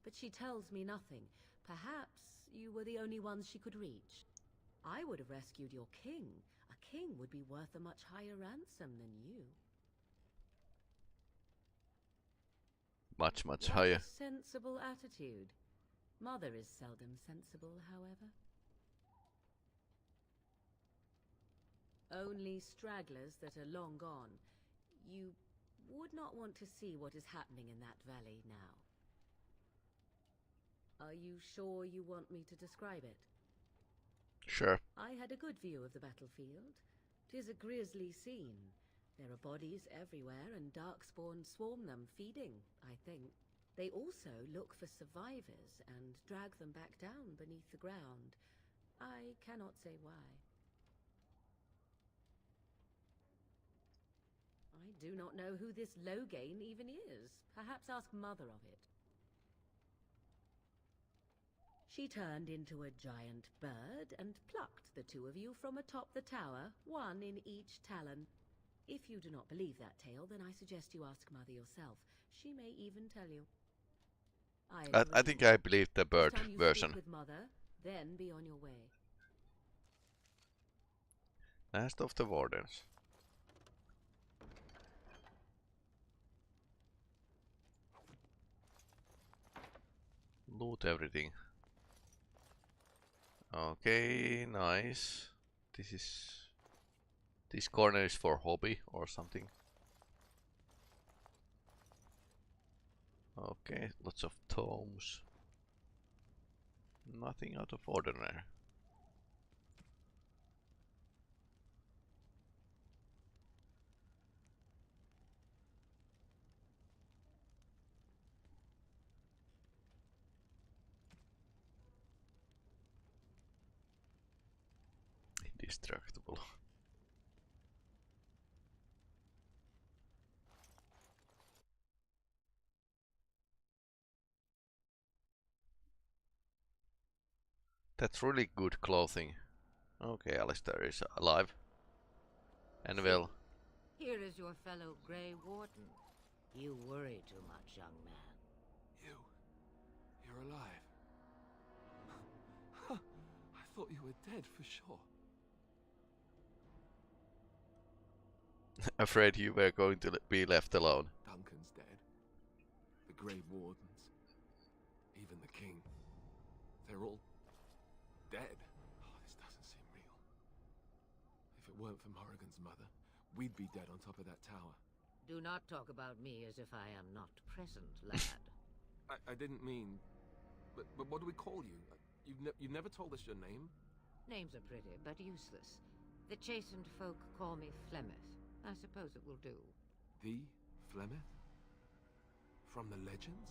[SPEAKER 4] but she tells me nothing. Perhaps you were the only ones she could reach. I would have rescued your king. A king would be worth a much higher ransom than you.
[SPEAKER 1] Much
[SPEAKER 4] What
[SPEAKER 1] higher.
[SPEAKER 4] a sensible attitude. Mother is seldom sensible, however. Only stragglers that are long gone. You would not want to see what is happening in that valley now. Are you sure you want me to describe it?
[SPEAKER 1] Sure.
[SPEAKER 4] I had a good view of the battlefield. 'Tis a grisly scene. There are bodies everywhere, and Darkspawn swarm them, feeding, I think. They also look for survivors and drag them back down beneath the ground. I cannot say why. I do not know who this Loghain even is. Perhaps ask Mother of it. She turned into a giant bird and plucked the two of you from atop the tower, one in each talon. If you do not believe that tale, then I suggest you ask Mother yourself. She may even tell you.
[SPEAKER 1] I think I believe the bird
[SPEAKER 4] Next time you
[SPEAKER 1] version.
[SPEAKER 4] speak with Mother, then be on your way.
[SPEAKER 1] Last of the Wardens. Loot everything. Okay, nice. This corner is for hobby or something. Okay, lots of tomes. Nothing out of ordinary. Indestructible. That's really good clothing. Okay, Alistair is alive. And well.
[SPEAKER 7] Here is your fellow Grey Warden. You worry too much, young man.
[SPEAKER 5] You're alive. I thought you were dead for sure.
[SPEAKER 1] Afraid you were going to be left alone.
[SPEAKER 5] Duncan's dead. The Grey Wardens. Even the King. They're all dead. Oh, this doesn't seem real. If it weren't for Morrigan's mother, we'd be dead on top of that tower.
[SPEAKER 7] Do not talk about me as if I am not present, lad.
[SPEAKER 5] I didn't mean... But what do we call you? You've never told us your name?
[SPEAKER 7] Names are pretty, but useless. The chastened folk call me Flemeth. I suppose it will do.
[SPEAKER 5] The Flemeth? From the legends?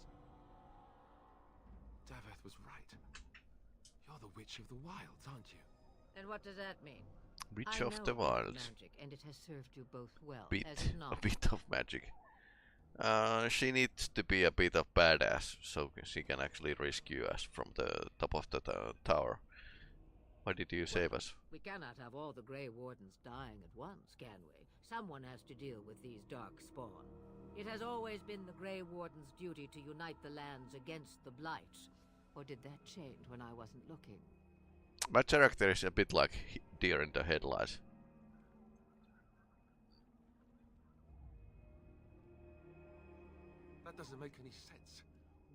[SPEAKER 5] Daveth was right. You're the Witch of the Wilds, aren't you?
[SPEAKER 7] And what does that mean?
[SPEAKER 1] Witch
[SPEAKER 7] I
[SPEAKER 1] of
[SPEAKER 7] know
[SPEAKER 1] the
[SPEAKER 7] a bit
[SPEAKER 1] Wilds.
[SPEAKER 7] magic, and it has served you both well,
[SPEAKER 1] Bit,
[SPEAKER 7] has it not?
[SPEAKER 1] a bit of magic. She needs to be a bit of badass so she can actually rescue us from the top of the tower. Why did you save us?
[SPEAKER 7] We cannot have all the Grey Wardens dying at once, can we? Someone has to deal with these Darkspawn. It has always been the Grey Warden's duty to unite the lands against the Blight. Or did that change when I wasn't looking?
[SPEAKER 1] My character is a bit like deer in the headlights.
[SPEAKER 5] That doesn't make any sense.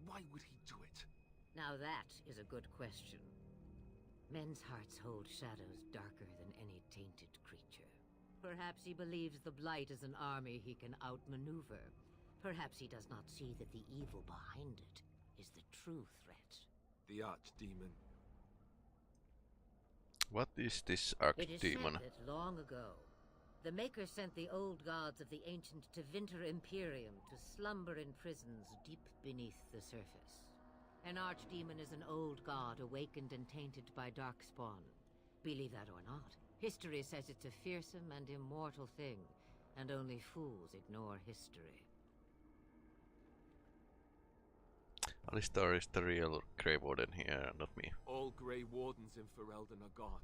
[SPEAKER 5] Why would he do it?
[SPEAKER 7] Now that is a good question. Men's hearts hold shadows darker than any tainted creature. Perhaps he believes the Blight is an army he can outmaneuver. Perhaps he does not see that the evil behind it is the true threat.
[SPEAKER 5] The Archdemon.
[SPEAKER 1] What is this
[SPEAKER 7] It is
[SPEAKER 1] archdemon?
[SPEAKER 7] said that long ago, the Maker sent the old gods of the ancient Tevinter Imperium to slumber in prisons deep beneath the surface. An archdemon is an old god awakened and tainted by darkspawn. Believe that or not, history says it's a fearsome and immortal thing, and only fools ignore history.
[SPEAKER 1] Alistar is the real Grey Warden here, not me.
[SPEAKER 5] All Grey Wardens in Ferelden are gone.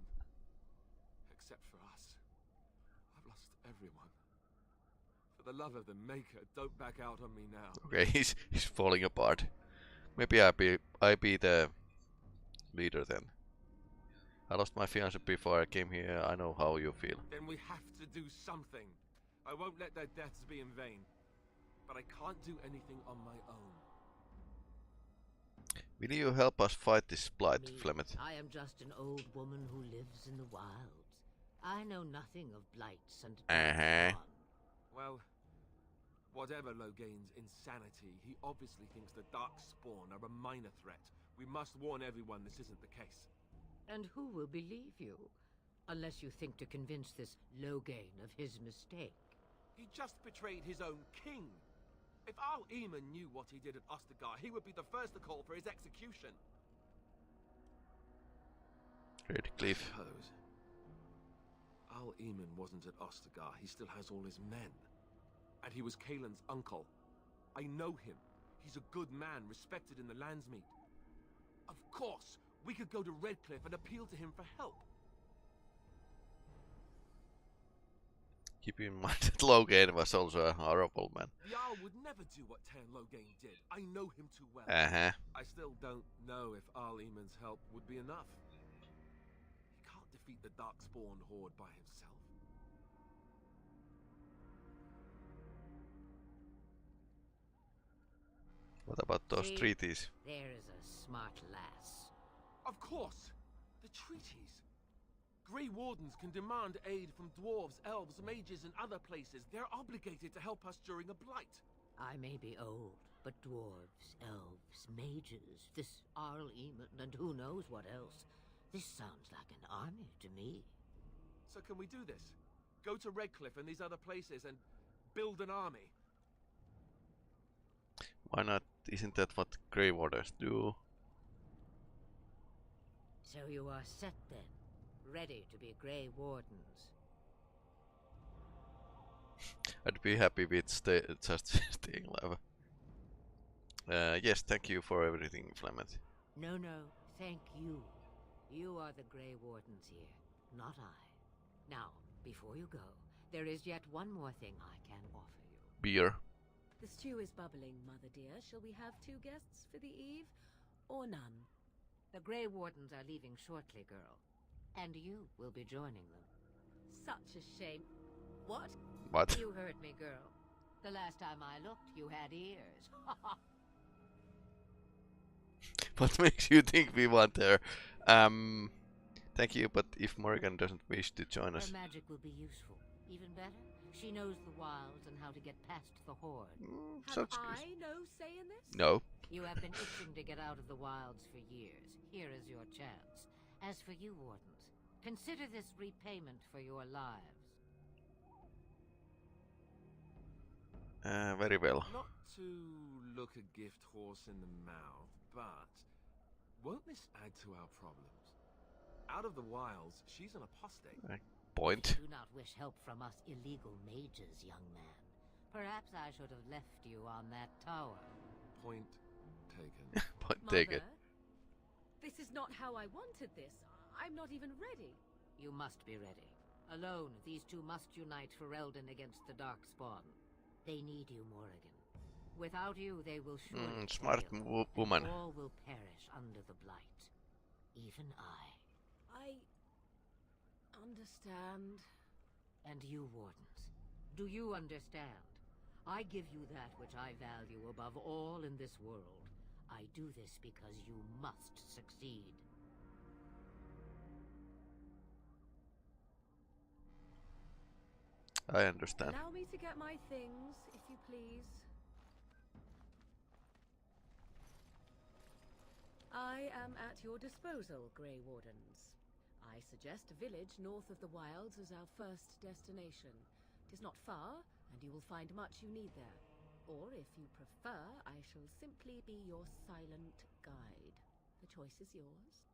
[SPEAKER 5] Except for us. I've lost everyone. For the love of the Maker, don't back out on me now.
[SPEAKER 1] Okay, he's falling apart. Maybe I be the leader then. I lost my fiancé before I came here. I know how you feel.
[SPEAKER 5] Then we have to do something. I won't let their deaths be in vain. But I can't do anything on my own.
[SPEAKER 1] Will you help us fight this blight,
[SPEAKER 7] Me,
[SPEAKER 1] Flemeth?
[SPEAKER 7] I am just an old woman who lives in the wilds. I know nothing of blights and darkspawn.
[SPEAKER 5] Well, whatever Logain's insanity, he obviously thinks the Darkspawn are a minor threat. We must warn everyone this isn't the case.
[SPEAKER 7] And who will believe you? Unless you think to convince this Logain of his mistake.
[SPEAKER 5] He just betrayed his own king. If Al Eamon knew what he did at Ostagar, he would be the first to call for his execution.
[SPEAKER 1] Redcliffe.
[SPEAKER 5] Suppose. Al Eamon wasn't at Ostagar. He still has all his men. And he was Kaelin's uncle. I know him. He's a good man, respected in the Landsmeet. Of course, we could go to Redcliffe and appeal to him for help.
[SPEAKER 1] Keep in mind that Logain was also a horrible man.
[SPEAKER 5] The Jarl would never do what Tan Logain did. I know him too well.
[SPEAKER 1] Uh-huh.
[SPEAKER 5] I still don't know if Al Eamon's help would be enough. He can't defeat the Darkspawn horde by himself.
[SPEAKER 1] What about those
[SPEAKER 7] See?
[SPEAKER 1] treaties?
[SPEAKER 7] There is a smart lass.
[SPEAKER 5] Of course! The treaties! Grey Wardens can demand aid from dwarves, elves, mages, and other places. They're obligated to help us during a blight.
[SPEAKER 7] I may be old, but dwarves, elves, mages, this Arl Eamon, and who knows what else. This sounds like an army to me.
[SPEAKER 5] So can we do this? Go to Redcliffe and these other places and build an army?
[SPEAKER 1] Why not? Isn't that what Grey Wardens do?
[SPEAKER 7] So you are set then, ready to be Grey Wardens.
[SPEAKER 1] I'd be happy with just staying alive. Yes, thank you for everything, Flemeth.
[SPEAKER 7] No, thank you. You are the Grey Wardens here, not I. Now, before you go, there is yet one more thing I can offer you.
[SPEAKER 1] Beer.
[SPEAKER 4] The stew is bubbling, Mother dear. Shall we have 2 guests for the eve, or none?
[SPEAKER 7] The Grey Wardens are leaving shortly, girl. And you will be joining them.
[SPEAKER 4] Such a shame. What?
[SPEAKER 1] What?
[SPEAKER 7] You heard me, girl. The last time I looked, you had ears.
[SPEAKER 1] What makes you think we want her? Thank you, but if Morgan doesn't wish to join us...
[SPEAKER 7] Her magic will be useful. Even better, she knows the wilds and how to get past the horde.
[SPEAKER 4] Have
[SPEAKER 1] sounds good.
[SPEAKER 4] I no say in this?
[SPEAKER 1] No.
[SPEAKER 7] You have been itching to get out of the wilds for years. Here is your chance. As for you, Wardens, consider this repayment for your lives.
[SPEAKER 1] Very well.
[SPEAKER 5] Not to look a gift horse in the mouth, but won't this add to our problems? Out of the wilds, she's an apostate.
[SPEAKER 1] Point.
[SPEAKER 7] Do not wish help from us illegal mages, young man. Perhaps I should have left you on that tower.
[SPEAKER 5] Point taken.
[SPEAKER 1] Point
[SPEAKER 4] Mother,
[SPEAKER 1] taken.
[SPEAKER 4] this is not how I wanted this. I'm not even ready.
[SPEAKER 7] You must be ready. Alone, these two must unite Ferelden against the Darkspawn. They need you, Morrigan. Without you, they will surely
[SPEAKER 1] Smart
[SPEAKER 7] fail.
[SPEAKER 1] woman.
[SPEAKER 7] All will perish under the blight. Even I.
[SPEAKER 4] Understand.
[SPEAKER 7] And you, Wardens. Do you understand? I give you that which I value above all in this world. I do this because you must succeed.
[SPEAKER 1] I understand.
[SPEAKER 4] Allow me to get my things, if you please. I am at your disposal, Grey Wardens. I suggest a village north of the wilds as our first destination. It is not far, and you will find much you need there. Or, if you prefer, I shall simply be your silent guide. The choice is yours.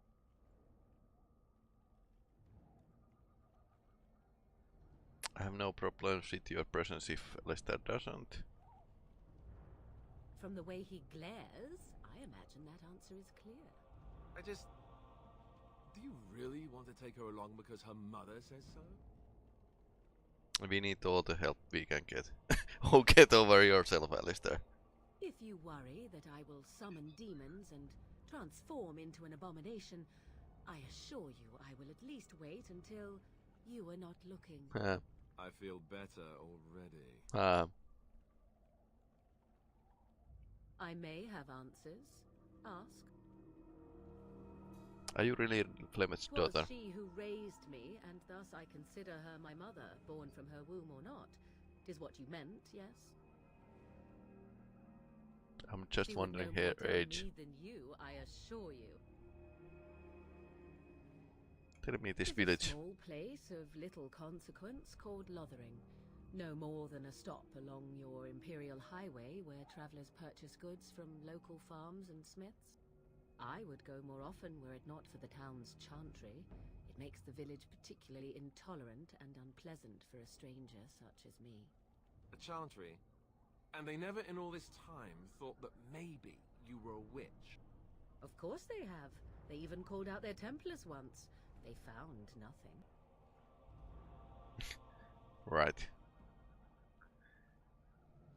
[SPEAKER 1] I have no problems with your presence if Lester doesn't.
[SPEAKER 4] From the way he glares, I imagine that answer is clear.
[SPEAKER 5] I just... Do you really want to take her along because her mother says so?
[SPEAKER 1] We need all the help we can get. Oh, get over yourself, Alistair.
[SPEAKER 4] If you worry that I will summon demons and transform into an abomination, I assure you I will at least wait until you are not looking.
[SPEAKER 5] I feel better already.
[SPEAKER 4] I may have answers. Ask.
[SPEAKER 1] Are you really Flemet's
[SPEAKER 4] 'Twas
[SPEAKER 1] daughter?
[SPEAKER 4] she who raised me, and thus I consider her my mother, born from her womb or not. 'Tis what you meant, yes?
[SPEAKER 1] I'm just
[SPEAKER 4] She would
[SPEAKER 1] wondering
[SPEAKER 4] no
[SPEAKER 1] her
[SPEAKER 4] more tell
[SPEAKER 1] age.
[SPEAKER 4] me than you, I assure you.
[SPEAKER 1] Tell me this
[SPEAKER 4] It is
[SPEAKER 1] village.
[SPEAKER 4] a small place of little consequence called Lothering. No more than a stop along your Imperial Highway where travelers purchase goods from local farms and smiths. I would go more often were it not for the town's chantry. It makes the village particularly intolerant and unpleasant for a stranger such as me.
[SPEAKER 5] A chantry? And they never in all this time thought that maybe you were a witch?
[SPEAKER 4] Of course they have. They even called out their Templars once. They found nothing.
[SPEAKER 1] Right.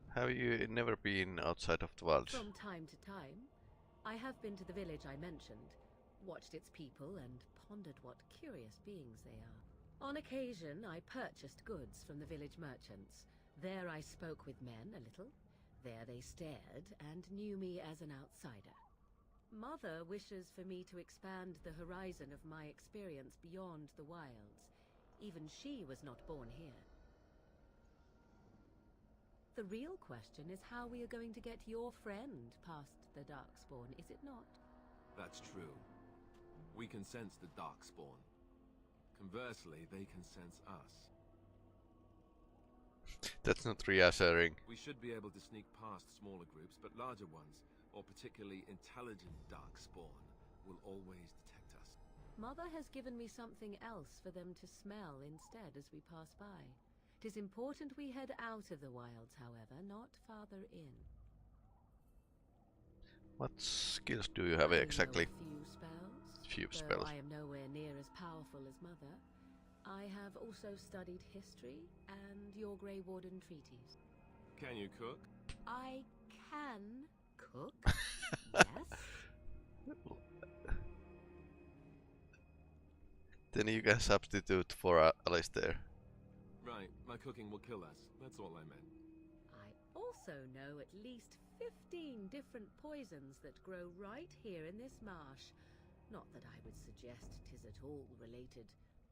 [SPEAKER 1] Have you never been outside of the wilds?
[SPEAKER 4] From time to time, I have been to the village I mentioned, watched its people, and pondered what curious beings they are. On occasion, I purchased goods from the village merchants. There I spoke with men a little. There they stared and knew me as an outsider. Mother wishes for me to expand the horizon of my experience beyond the wilds. Even she was not born here. The real question is how we are going to get your friend past the Darkspawn, is it not?
[SPEAKER 5] That's true. We can sense the Darkspawn. Conversely, they can sense us.
[SPEAKER 1] That's not reassuring.
[SPEAKER 5] We should be able to sneak past smaller groups, but larger ones, or particularly intelligent Darkspawn, will always detect us.
[SPEAKER 4] Mother has given me something else for them to smell instead as we pass by. 'Tis important we head out of the wilds, however, not farther in.
[SPEAKER 1] What skills do you have
[SPEAKER 4] I
[SPEAKER 1] exactly?
[SPEAKER 4] know a few spells.
[SPEAKER 1] Few
[SPEAKER 4] Though
[SPEAKER 1] spells.
[SPEAKER 4] I am nowhere near as powerful as Mother. I have also studied history and your Grey Warden treaties.
[SPEAKER 5] Can you cook?
[SPEAKER 4] I can cook, yes.
[SPEAKER 1] Then you can substitute for Alistair.
[SPEAKER 5] Right, my cooking will kill us. That's all I meant.
[SPEAKER 4] I also know at least 15 different poisons that grow right here in this marsh. Not that I would suggest 'tis at all related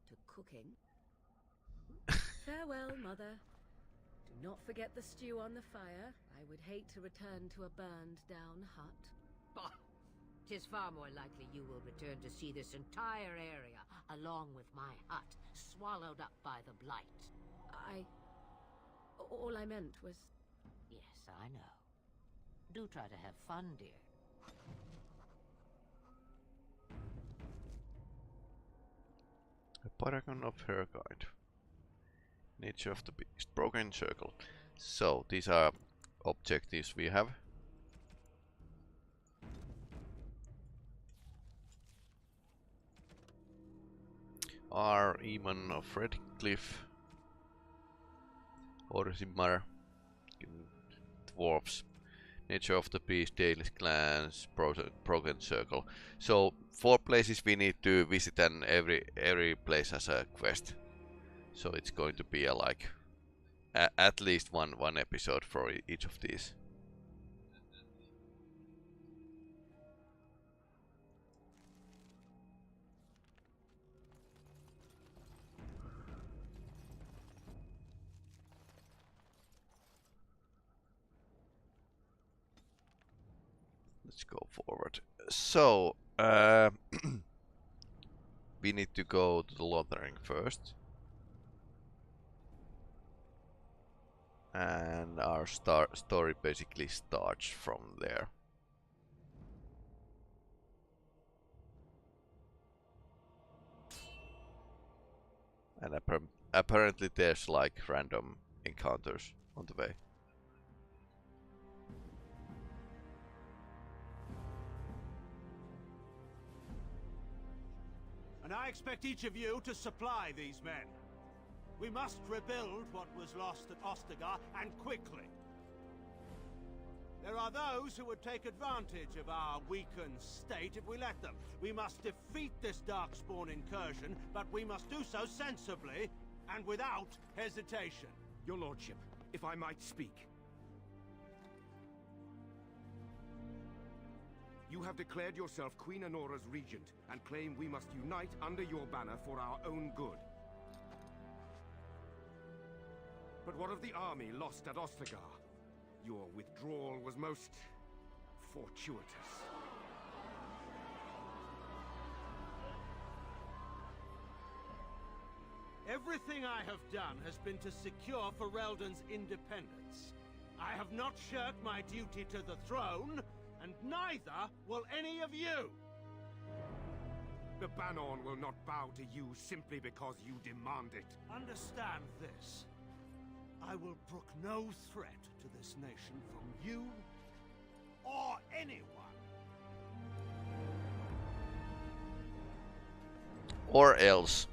[SPEAKER 4] to cooking. Farewell, Mother. Do not forget the stew on the fire. I would hate to return to a burned-down hut.
[SPEAKER 7] Bah! 'Tis far more likely you will return to see this entire area, along with my hut, swallowed up by the blight.
[SPEAKER 4] All I meant was...
[SPEAKER 7] Yes, I know. Do try to have fun, dear.
[SPEAKER 1] A paragon of her kind. Nature of the beast. Broken circle. So, these are objectives we have. Are Eamon of Redcliffe. Orsimmar. Dwarves. Nature of the beast, Dalish clans, broken circle. So 4 places we need to visit, and every place has a quest. So it's going to be like at least one episode for each of these. Let's go forward. So, we need to go to the Lothering first. And our story basically starts from there. And apparently there's like random encounters on the way.
[SPEAKER 6] And I expect each of you to supply these men. We must rebuild what was lost at Ostagar, and quickly. There are those who would take advantage of our weakened state if we let them. We must defeat this Darkspawn incursion, but we must do so sensibly and without hesitation.
[SPEAKER 3] Your lordship, if I might speak. You have declared yourself Queen Honora's regent, and claim we must unite under your banner for our own good. But what of the army lost at Ostagar? Your withdrawal was most fortuitous.
[SPEAKER 6] Everything I have done has been to secure Ferelden's independence. I have not shirked my duty to the throne, and neither will any of you!
[SPEAKER 3] The Banon will not bow to you simply because you demand it.
[SPEAKER 6] Understand this. I will brook no threat to this nation from you or anyone.
[SPEAKER 1] Or else.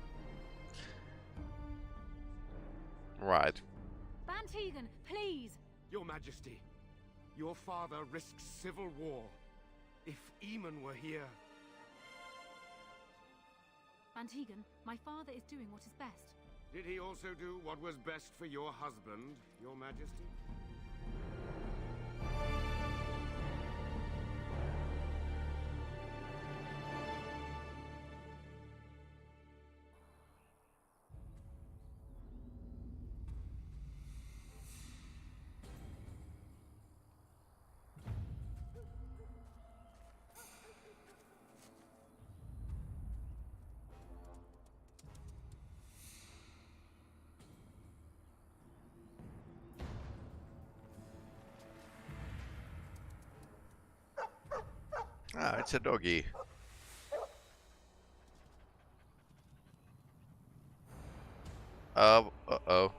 [SPEAKER 1] Right.
[SPEAKER 8] Bantegan, please!
[SPEAKER 3] Your Majesty, your father risks civil war. If Eamon were here...
[SPEAKER 8] Bantegan, my father is doing what is best.
[SPEAKER 3] Did he also do what was best for your husband, Your Majesty?
[SPEAKER 1] Ah, it's a doggy. Uh-oh.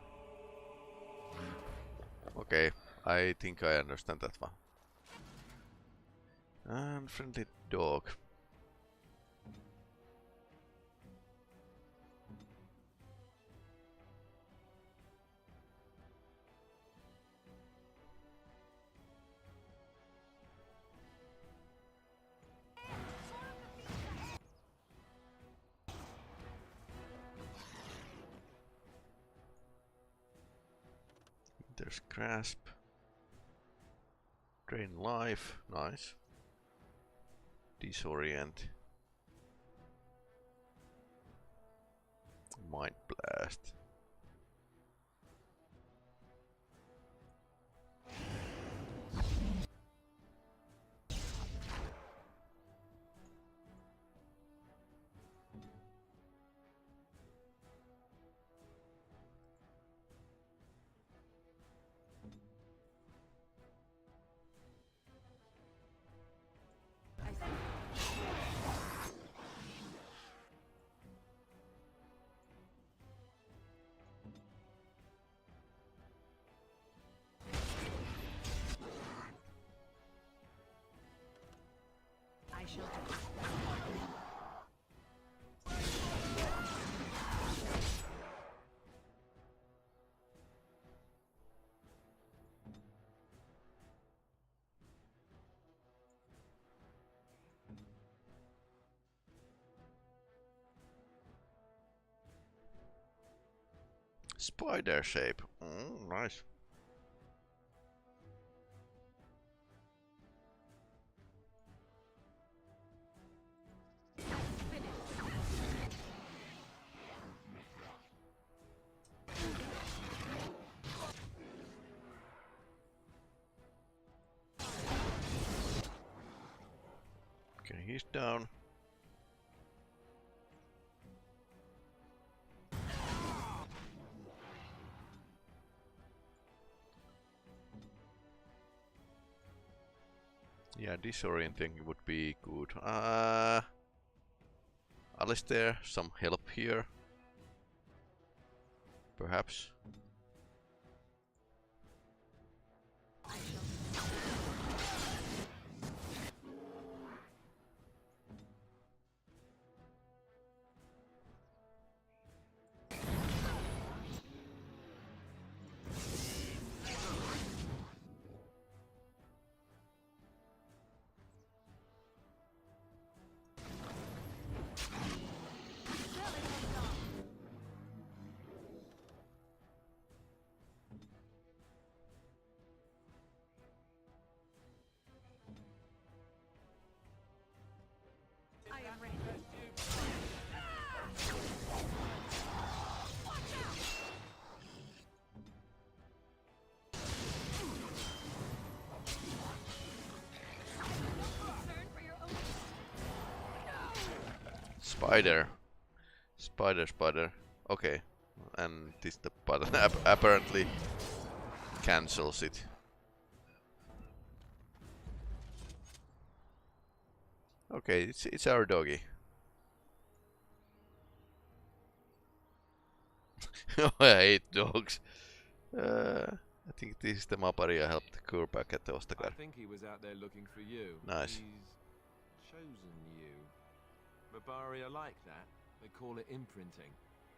[SPEAKER 1] Okay, I think I understand that one. Unfriendly dog. There's grasp. Drain life, nice. Disorient. Mind blast. Spider shape. Mm, nice. Okay, he's down. Yeah, disorienting would be good. Alistair, some help here. Perhaps.
[SPEAKER 8] I am ready.
[SPEAKER 1] Spider. Spider. Okay. And this the button apparently cancels it. Okay, it's our doggy. Oh, I hate dogs. I think this is the Maparia helped cure back at the
[SPEAKER 5] I
[SPEAKER 1] Ostagar.
[SPEAKER 5] think he was out there looking for you.
[SPEAKER 1] Nice.
[SPEAKER 5] He's chosen you. Barbaria like that. They call it imprinting.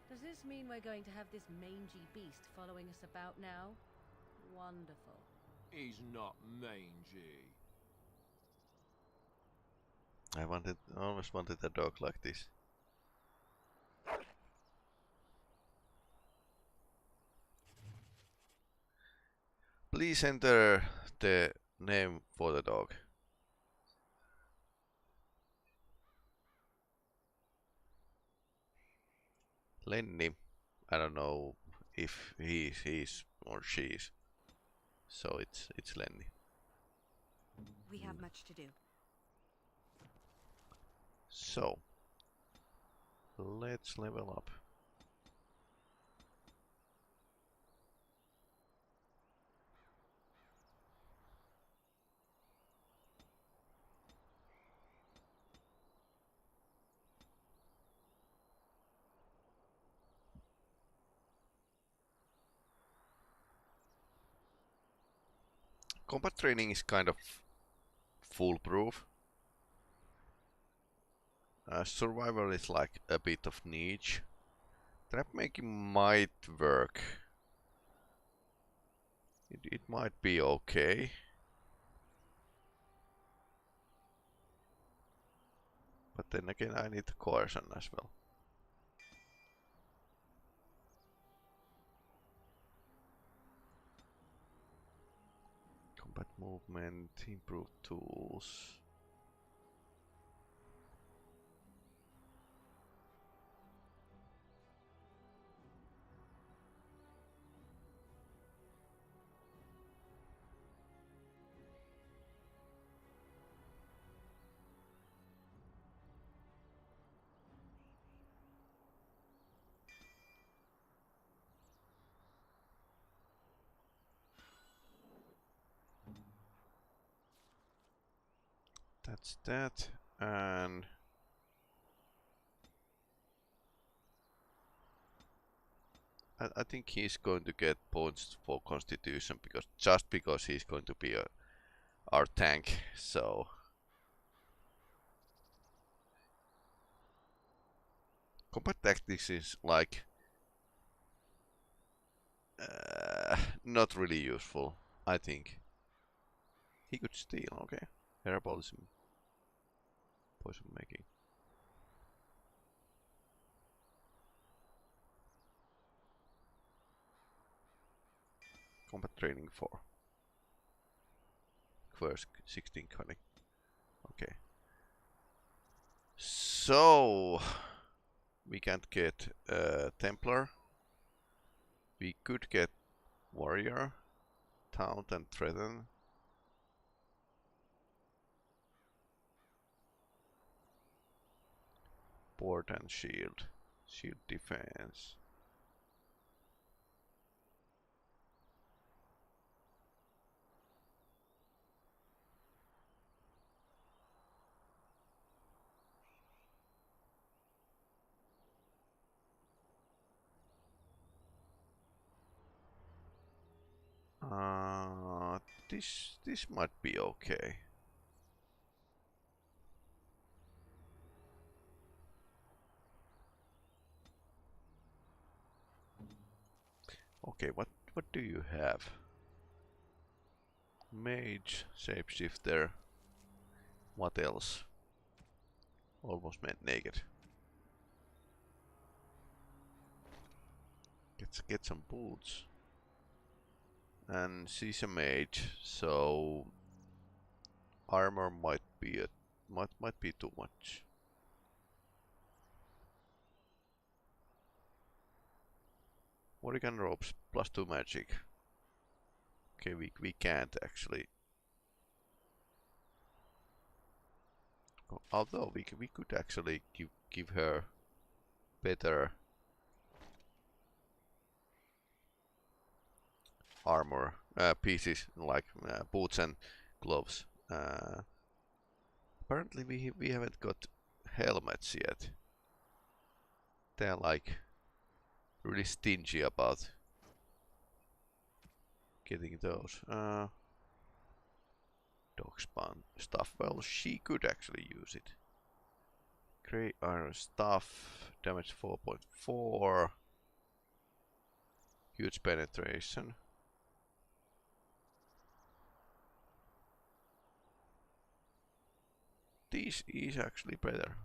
[SPEAKER 4] Does this mean we're going to have this mangy beast following us about now? Wonderful.
[SPEAKER 5] He's not mangy.
[SPEAKER 1] I always wanted a dog like this. Please enter the name for the dog. Lenny. I don't know if he's or she's. So it's Lenny.
[SPEAKER 8] We have much to do.
[SPEAKER 1] So let's level up. Combat training is kind of foolproof. Survival is like a bit of niche. Trap making might work. It might be okay. But then again, I need the coercion as well. Combat movement, improved tools. That's that, and I think he's going to get points for Constitution because he's going to be our tank. So combat tactics is like not really useful. I think he could steal. Okay, herbalism, poison making. Combat training 4. First 16 cunning. Okay. So we can't get Templar. We could get Warrior, Taunt and Threaten. Board and Shield. Shield defense. This might be okay. Okay, what do you have? Mage, shapeshifter. What else? Almost meant naked. Let's get some boots. And she's a mage, so armor might be might be too much. Morrigan ropes +2 magic. Okay, we can't actually. Although we could actually give her better armor pieces like boots and gloves. Apparently we haven't got helmets yet. They're like really stingy about getting those. Dog spawn stuff. Well, she could actually use it. Grey iron stuff. Damage 4.4. Huge penetration. This is actually better.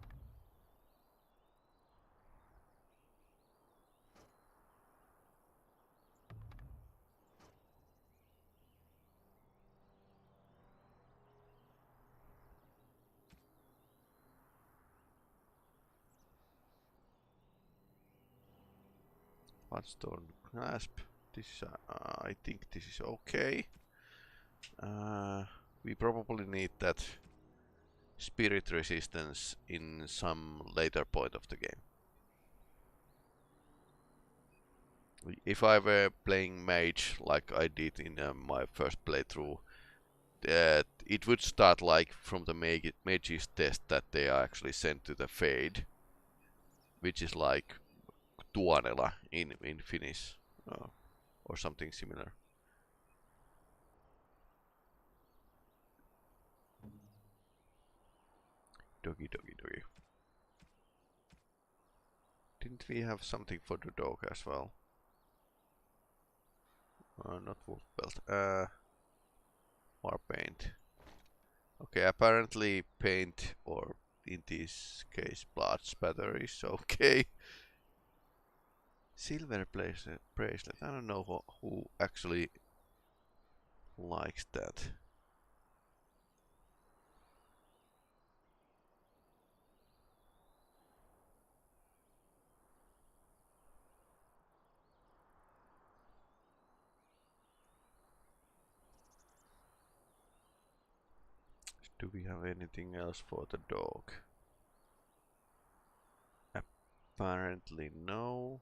[SPEAKER 1] Bloodstone clasp. This I think this is okay. We probably need that spirit resistance in some later point of the game. If I were playing mage like I did in my first playthrough, it would start like from the mage's test that they are actually sent to the fade, which is like tuonela in Finnish or something similar. Doggy. Didn't we have something for the dog as well? Not wolf belt. More paint. Okay, apparently paint, or in this case blood spatter, is okay. Silver bracelet. I don't know who actually likes that. Do we have anything else for the dog? Apparently no.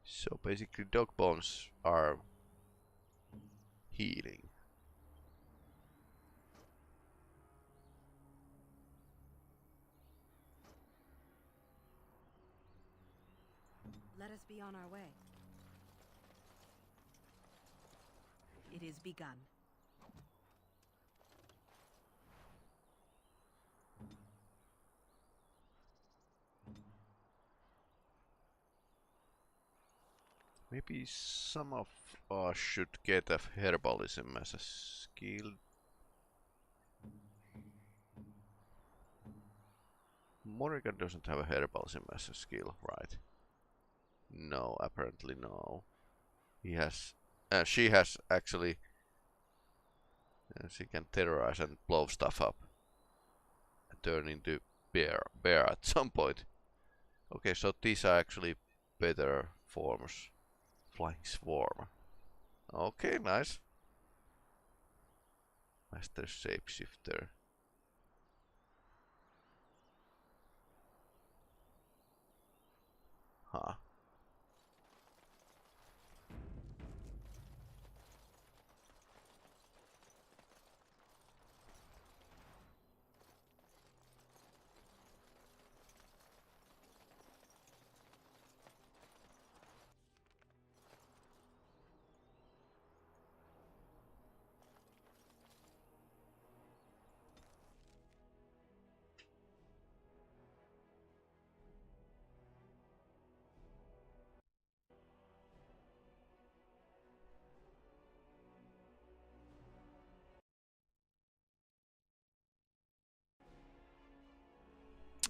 [SPEAKER 1] So basically dog bones are healing.
[SPEAKER 9] Let us be on our way. It is begun.
[SPEAKER 1] Maybe some of us should get a herbalism as a skill. Morrigan doesn't have a herbalism as a skill, right? No, apparently no. He has. She has actually. She can terrorize and blow stuff up, and turn into bear at some point. Okay, so these are actually better forms. Flying swarm. Okay, nice. Master Shapeshifter. Huh.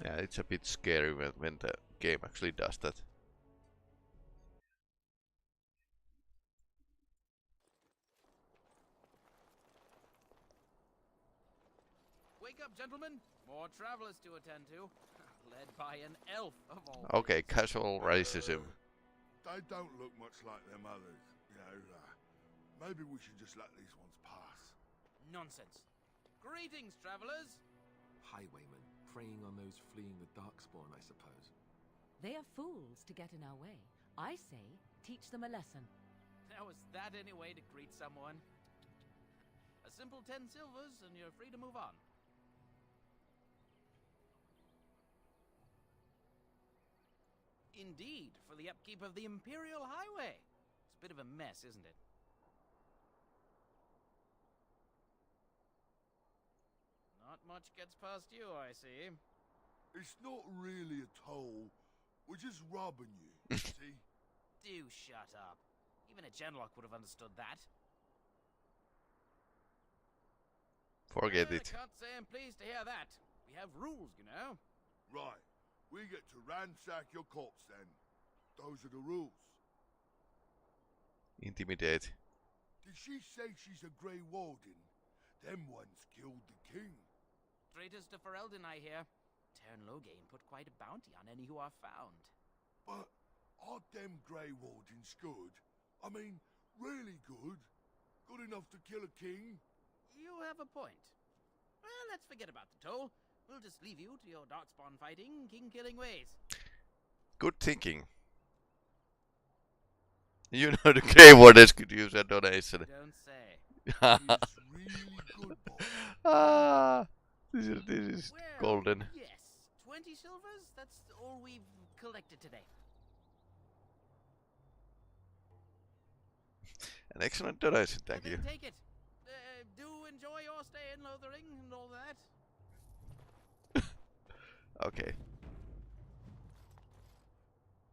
[SPEAKER 1] Yeah, it's a bit scary when the game actually does that.
[SPEAKER 10] Wake up, gentlemen! More travelers to attend to. Led by an elf of all
[SPEAKER 1] Okay,
[SPEAKER 10] things.
[SPEAKER 1] casual racism.
[SPEAKER 11] They don't look much like them others, you know. Maybe we should just let these ones pass.
[SPEAKER 10] Nonsense. Greetings, travelers!
[SPEAKER 5] Highwaymen, preying on those fleeing the Darkspawn, I suppose.
[SPEAKER 4] They are fools to get in our way. I say, teach them a lesson.
[SPEAKER 10] Now is that any way to greet someone? A simple 10 silvers and you're free to move on. Indeed, for the upkeep of the Imperial Highway. It's a bit of a mess, isn't it? Not much gets past you, I see.
[SPEAKER 11] It's not really a toll. We're just robbing you, see?
[SPEAKER 10] Do shut up. Even a Genlock would have understood that.
[SPEAKER 1] Forget
[SPEAKER 10] I
[SPEAKER 1] it.
[SPEAKER 10] can't say I'm pleased to hear that. We have rules, you know.
[SPEAKER 11] Right. We get to ransack your corpse then. Those are the rules.
[SPEAKER 1] Intimidate.
[SPEAKER 11] Did she say she's a Grey Warden? Them ones killed the king.
[SPEAKER 10] Traitors to Ferelden, I hear. Teyrn Loghain put quite a bounty on any who are found.
[SPEAKER 11] But aren't them Grey Wardens good? I mean, really good? Good enough to kill a king?
[SPEAKER 10] You have a point. Well, let's forget about the toll. We'll just leave you to your darkspawn fighting, king-killing ways.
[SPEAKER 1] Good thinking. You know the Grey Wardens could use a donation.
[SPEAKER 10] Don't say.
[SPEAKER 11] He's really good, boy.
[SPEAKER 1] Ah, this is
[SPEAKER 10] Well,
[SPEAKER 1] golden.
[SPEAKER 10] yes. 20 silvers? That's all we've collected today.
[SPEAKER 1] An excellent donation, thank
[SPEAKER 10] Well,
[SPEAKER 1] you.
[SPEAKER 10] then take it. Do enjoy your stay in Lothering and all that.
[SPEAKER 1] Okay.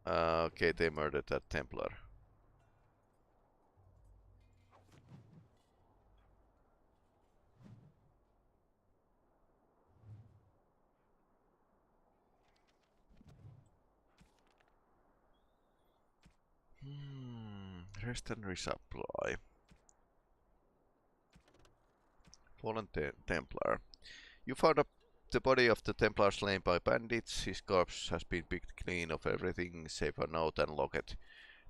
[SPEAKER 1] Okay, they murdered that Templar. Rest and resupply. Fallen Templar. You found the body of the Templar slain by bandits. His corpse has been picked clean of everything save a note and locket.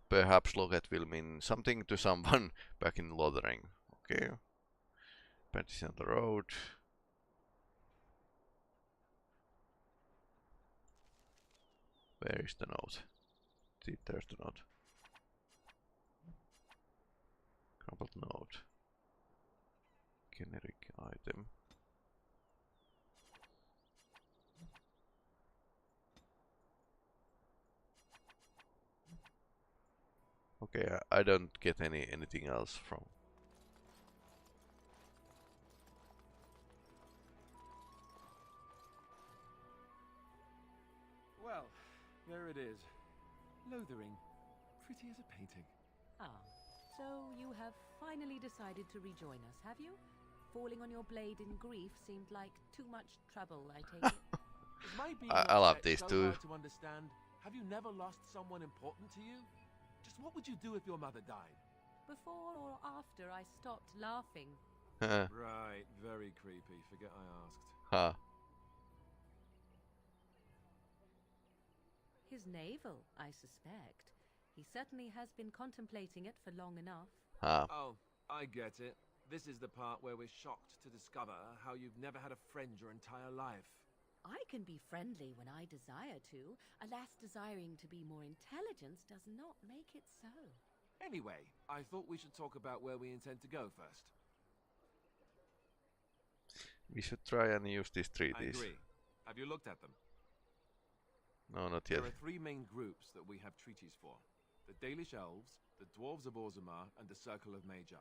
[SPEAKER 1] Perhaps locket will mean something to someone back in Lothering. Okay. Bandits on the road. Where is the note? See, there's the note. Crumpled note. Generic item. Okay, I don't get anything else from.
[SPEAKER 5] Well, there it is. Lothering. Pretty as a painting.
[SPEAKER 4] Ah, so you have finally decided to rejoin us, have you? Falling on your blade in grief seemed like too much trouble, I take it.
[SPEAKER 5] Is my being
[SPEAKER 1] I love
[SPEAKER 5] upset
[SPEAKER 1] these
[SPEAKER 5] so
[SPEAKER 1] two.
[SPEAKER 5] hard to understand? Have you never lost someone important to you? Just what would you do if your mother died?
[SPEAKER 4] Before or after I stopped laughing.
[SPEAKER 5] Right, very creepy. Forget I asked.
[SPEAKER 1] Huh.
[SPEAKER 4] His navel, I suspect. He certainly has been contemplating it for long enough.
[SPEAKER 1] Huh.
[SPEAKER 5] Oh, I get it. This is the part where we're shocked to discover how you've never had a friend your entire life.
[SPEAKER 4] I can be friendly when I desire to. Alas, desiring to be more intelligent does not make it so.
[SPEAKER 5] Anyway, I thought we should talk about where we intend to go first.
[SPEAKER 1] We should try and use these
[SPEAKER 5] I
[SPEAKER 1] treaties.
[SPEAKER 5] agree. Have you looked at them?
[SPEAKER 1] No, not yet.
[SPEAKER 5] There are three main groups that we have treaties for. The Dalish Elves, the Dwarves of Orzammar, and the Circle of Magi.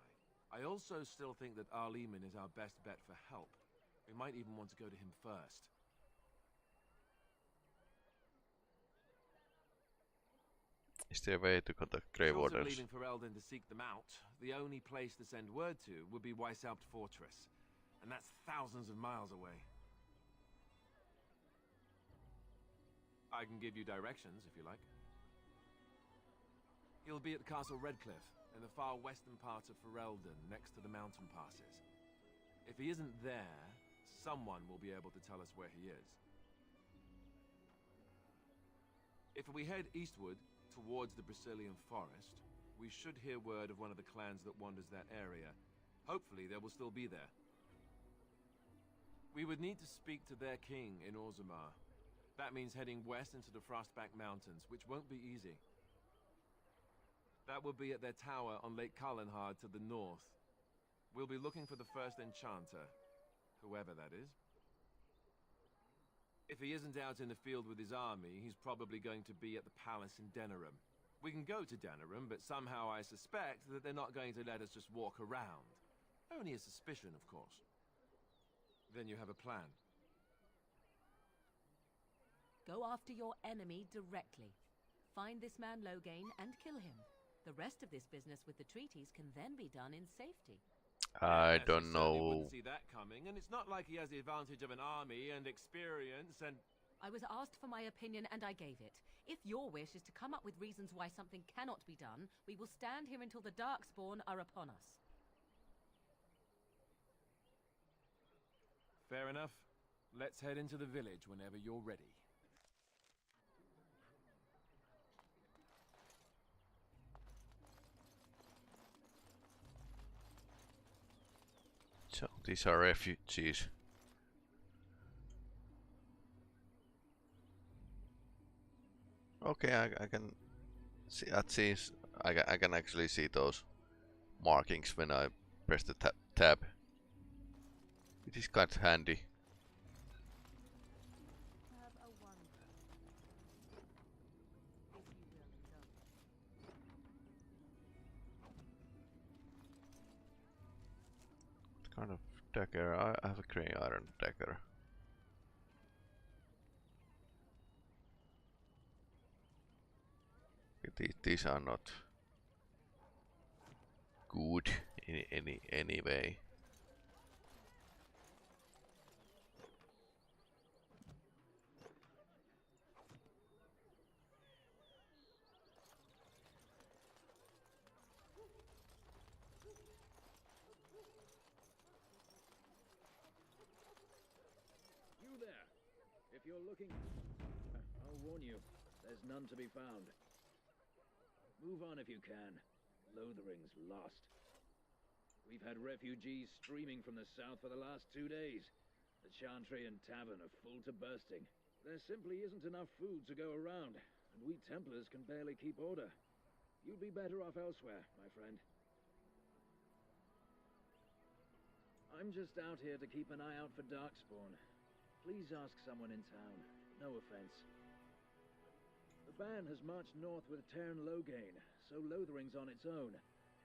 [SPEAKER 5] I also still think that Arleman is our best bet for help. We might even want to go to him first.
[SPEAKER 1] Is there a way to contact Grey
[SPEAKER 5] Short of
[SPEAKER 1] Wardens?
[SPEAKER 5] leaving Ferelden to seek them out, the only place to send word to would be Weishaupt Fortress. And that's thousands of miles away. I can give you directions, if you like. He'll be at Castle Redcliffe, in the far western part of Ferelden, next to the mountain passes. If he isn't there, someone will be able to tell us where he is. If we head eastward, towards the Brazilian forest, we should hear word of one of the clans that wanders that area. Hopefully they will still be there. We would need to speak to their king in Orzammar. That means heading west into the Frostback Mountains, which won't be easy. That will be at their tower on Lake Kalenhard to the north. We'll be looking for the first enchanter, whoever that is. If he isn't out in the field with his army, he's probably going to be at the palace in Denerim. We can go to Denerim, but somehow I suspect that they're not going to let us just walk around. Only a suspicion, of course. Then you have a plan.
[SPEAKER 4] Go after your enemy directly. Find this man Loghain and kill him. The rest of this business with the treaties can then be done in safety.
[SPEAKER 1] I
[SPEAKER 5] Yes,
[SPEAKER 1] don't
[SPEAKER 5] I certainly
[SPEAKER 1] know.
[SPEAKER 5] wouldn't see that coming, and it's not like he has the advantage of an army and experience and...
[SPEAKER 4] I was asked for my opinion and I gave it. If your wish is to come up with reasons why something cannot be done, we will stand here until the Darkspawn are upon us.
[SPEAKER 5] Fair enough. Let's head into the village whenever you're ready.
[SPEAKER 1] So these are refugees. Okay, I can see. That seems I can actually see those markings when I press the tab. It is quite handy.
[SPEAKER 4] Have a wonder. If you will indulge.
[SPEAKER 1] What kind of dagger? I have a grey iron dagger. These are not good in any way.
[SPEAKER 12] You there! If you're looking... I'll warn you, there's none to be found. Move on if you can. Lothering's lost. We've had refugees streaming from the south for the last 2 days. The Chantry and Tavern are full to bursting. There simply isn't enough food to go around, and we Templars can barely keep order. You'd be better off elsewhere, my friend. I'm just out here to keep an eye out for Darkspawn. Please ask someone in town. No offense. The band has marched north with Tern Loghain, so Lothering's on its own.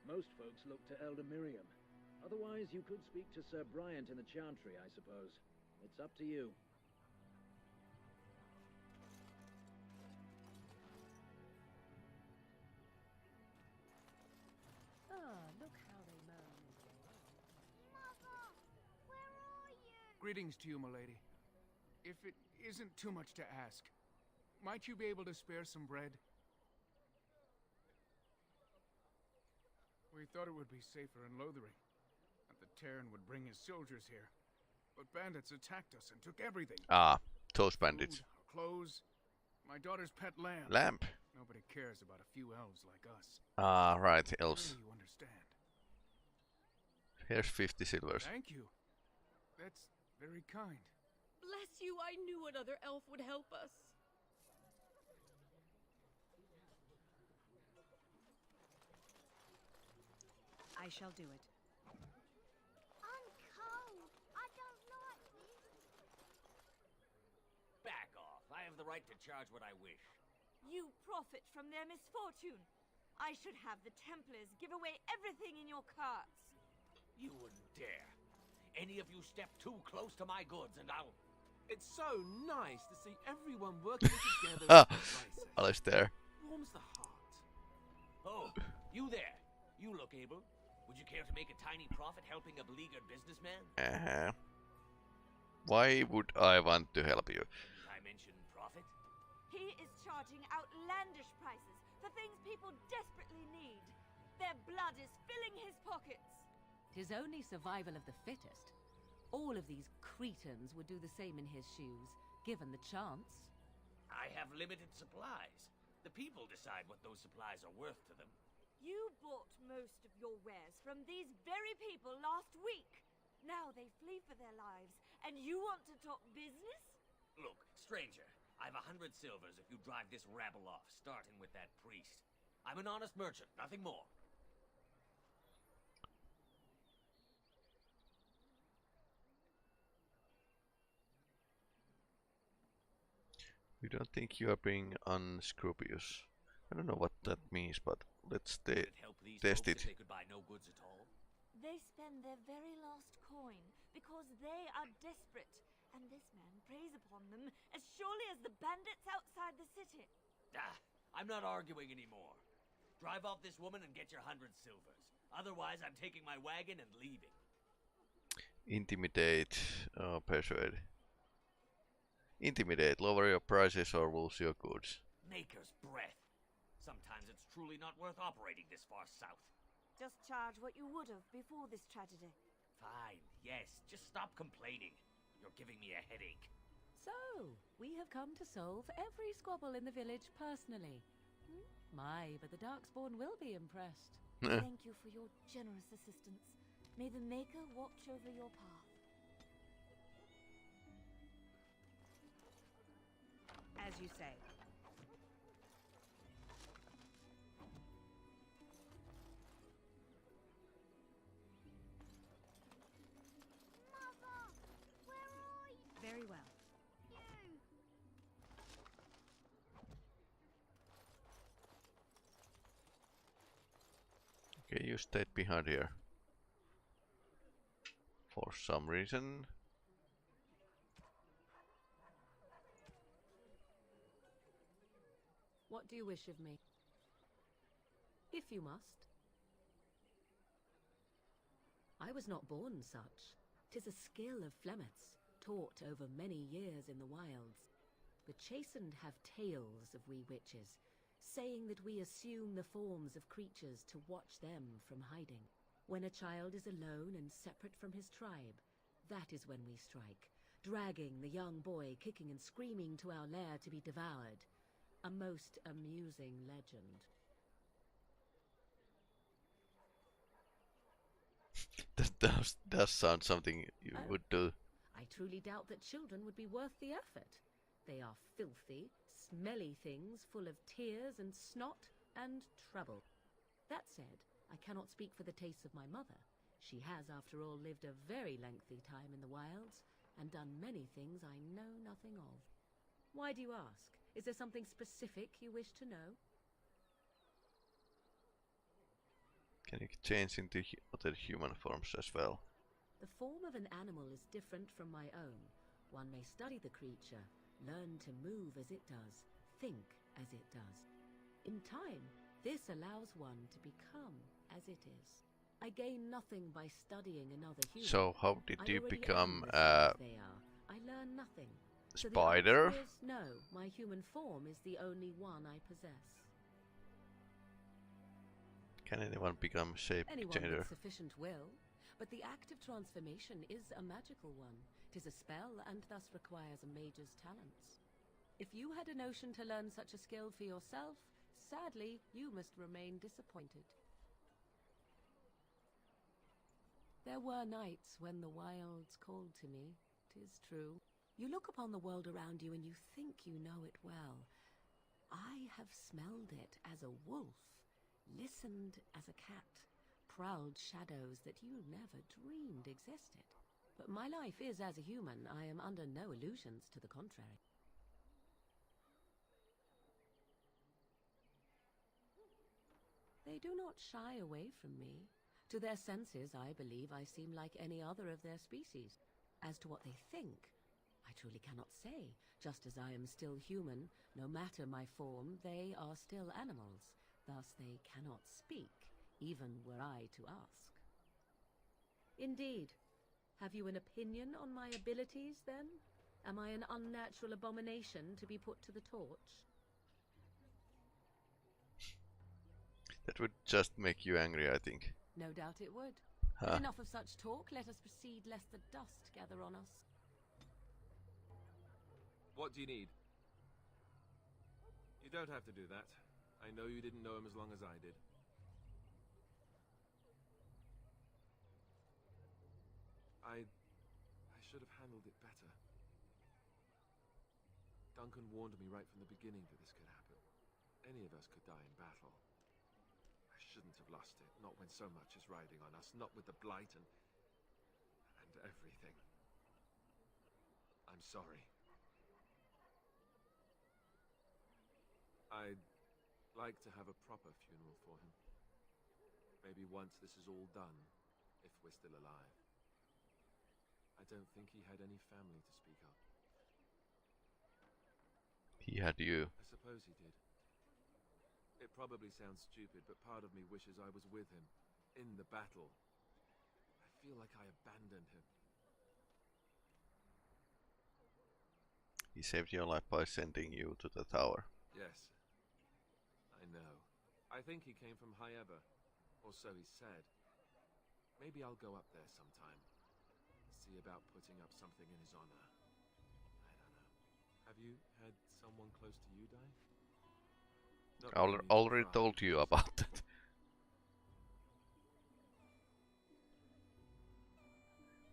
[SPEAKER 12] Most folks look to Elder Miriam. Otherwise, you could speak to Sir Bryant in the Chantry, I suppose. It's up to you.
[SPEAKER 4] Ah, look how they moan.
[SPEAKER 13] Mother, where are you?
[SPEAKER 3] Greetings to you, milady. If it isn't too much to ask, might you be able to spare some bread? We thought it would be safer in Lothering, that the Terran would bring his soldiers here. But bandits attacked us and took everything.
[SPEAKER 1] Ah, those bandits.
[SPEAKER 3] Food, our clothes, my daughter's pet lamb.
[SPEAKER 1] Lamp?
[SPEAKER 3] Nobody cares about a few elves like us.
[SPEAKER 1] Ah, right, elves.
[SPEAKER 3] Surely you understand.
[SPEAKER 1] Here's 50 silvers.
[SPEAKER 3] Thank you. That's very kind.
[SPEAKER 4] Bless you, I knew another elf would help us.
[SPEAKER 9] I shall do it.
[SPEAKER 13] I'm cold. I don't like this.
[SPEAKER 14] Back off. I have the right to charge what I wish.
[SPEAKER 15] You profit from their misfortune. I should have the Templars give away everything in your carts.
[SPEAKER 14] You wouldn't dare. Any of you step too close to my goods and I'll...
[SPEAKER 5] It's so nice to see everyone working together.
[SPEAKER 1] Ah, Alistair.
[SPEAKER 5] Warms the heart.
[SPEAKER 14] Oh, you there. You look able. Would you care to make a tiny profit helping a beleaguered businessman?
[SPEAKER 1] Why would I want to help you?
[SPEAKER 14] I mentioned profit?
[SPEAKER 15] He is charging outlandish prices for things people desperately need. Their blood is filling his pockets.
[SPEAKER 4] 'Tis only survival of the fittest. All of these cretins would do the same in his shoes, given the chance.
[SPEAKER 14] I have limited supplies. The people decide what those supplies are worth to them.
[SPEAKER 15] You bought most of your wares from these very people last week. Now they flee for their lives, and you want to talk business?
[SPEAKER 14] Look, stranger, I've 100 silvers if you drive this rabble off, starting with that priest. I'm an honest merchant, nothing more.
[SPEAKER 1] We don't think you are being unscrupulous. I don't know what that means, but let's test it.
[SPEAKER 14] They could buy no goods at all.
[SPEAKER 15] They spend their very last coin because they are desperate, and this man preys upon them as surely as the bandits outside the city.
[SPEAKER 14] Ah, I'm not arguing anymore. Drive off this woman and get your 100 silvers. Otherwise, I'm taking my wagon and leaving.
[SPEAKER 1] Intimidate, persuade. Intimidate, lower your prices or lose your goods.
[SPEAKER 14] Maker's breath. Sometimes it's truly not worth operating this far south.
[SPEAKER 15] Just charge what you would have before this tragedy.
[SPEAKER 14] Fine, yes, just stop complaining. You're giving me a headache.
[SPEAKER 4] So, we have come to solve every squabble in the village personally. My, but the Darkspawn will be impressed.
[SPEAKER 15] Thank you for your generous assistance. May the Maker watch over your path.
[SPEAKER 9] As you say.
[SPEAKER 13] Mother, where are you?
[SPEAKER 9] Very well.
[SPEAKER 1] Okay, you stayed behind here. For some reason.
[SPEAKER 4] What do you wish of me? If you must. I was not born such. 'Tis a skill of Flemeth's, taught over many years in the wilds. The chastened have tales of we witches, saying that we assume the forms of creatures to watch them from hiding. When a child is alone and separate from his tribe, that is when we strike, dragging the young boy kicking and screaming to our lair to be devoured. A most amusing legend.
[SPEAKER 1] That does sound something you would do.
[SPEAKER 4] I truly doubt that children would be worth the effort. They are filthy, smelly things full of tears and snot and trouble. That said, I cannot speak for the tastes of my mother. She has, after all, lived a very lengthy time in the wilds and done many things I know nothing of. Why do you ask? Is there something specific you wish to know?
[SPEAKER 1] Can you change into other human forms as well?
[SPEAKER 4] The form of an animal is different from my own. One may study the creature, learn to move as it does, think as it does. In time, this allows one to become as it is. I gain nothing by studying another human.
[SPEAKER 1] So how did you become
[SPEAKER 4] they are. I learn nothing.
[SPEAKER 1] spider?
[SPEAKER 4] So the answer is no, my human form is the only one I possess.
[SPEAKER 1] Can anyone become shape
[SPEAKER 4] Anyone
[SPEAKER 1] changer?
[SPEAKER 4] with sufficient will, but the act of transformation is a magical one. 'Tis a spell and thus requires a mage's talents. If you had a notion to learn such a skill for yourself, sadly, you must remain disappointed. There were nights when the wilds called to me, 'tis true. You look upon the world around you and you think you know it well. I have smelled it as a wolf, listened as a cat, prowled shadows that you never dreamed existed. But my life is as a human. I am under no illusions to the contrary. They do not shy away from me. To their senses, I believe I seem like any other of their species. As to what they think, I truly cannot say. Just as I am still human, no matter my form, they are still animals. Thus they cannot speak, even were I to ask. Indeed. Have you an opinion on my abilities, then? Am I an unnatural abomination to be put to the torch?
[SPEAKER 1] That would just make you angry, I think.
[SPEAKER 4] No doubt it would.
[SPEAKER 1] Huh.
[SPEAKER 4] But enough of such talk. Let us proceed, lest the dust gather on us.
[SPEAKER 5] What do you need? You don't have to do that. I know you didn't know him as long as I did. I should have handled it better. Duncan warned me right from the beginning that this could happen. Any of us could die in battle. I shouldn't have lost it, not when so much is riding on us, not with the Blight and everything. I'm sorry. I'd like to have a proper funeral for him. Maybe once this is all done, if we're still alive. I don't think he had any family to speak of.
[SPEAKER 1] He had you.
[SPEAKER 5] I suppose he did. It probably sounds stupid, but part of me wishes I was with him, in the battle. I feel like I abandoned him.
[SPEAKER 1] He saved your life by sending you to the tower.
[SPEAKER 5] Yes. I know. I think he came from Hyeva, or so he said. Maybe I'll go up there sometime. See about putting up something in his honor. I don't know. Have you had someone close to you die?
[SPEAKER 1] I already told you about that.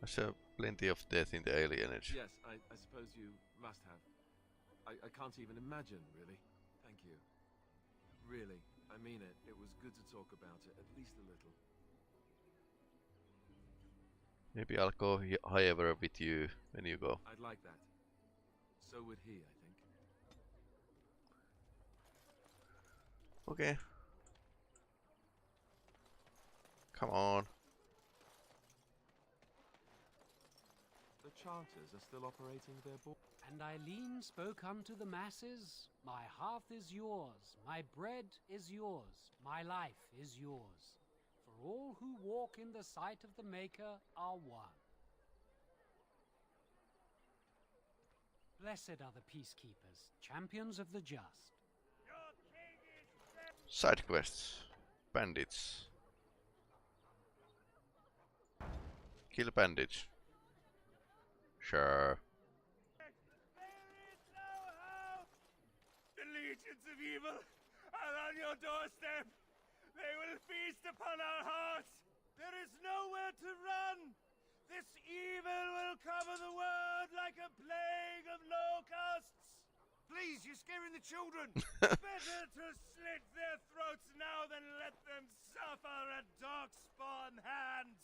[SPEAKER 1] There's plenty of death in the alienage.
[SPEAKER 5] Yes, I suppose you must have. I can't even imagine, really. Thank you. Really, I mean it. It was good to talk about it, at least a little.
[SPEAKER 1] Maybe I'll go Hyeva with you when you go.
[SPEAKER 5] I'd like that. So would he, I think.
[SPEAKER 1] Okay. Come on.
[SPEAKER 5] The Charters are still operating their board.
[SPEAKER 16] And Eileen spoke unto the masses, my hearth is yours, my bread is yours, my life is yours. For all who walk in the sight of the Maker are one. Blessed are the peacekeepers, champions of the just.
[SPEAKER 1] Side quests. Bandits. Kill bandits. Sure.
[SPEAKER 6] The legions of evil are on your doorstep. They will feast upon our hearts. There is nowhere to run. This evil will cover the world like a plague of locusts. Please, you're scaring the children. Better to slit their throats now than let them suffer at Darkspawn hands.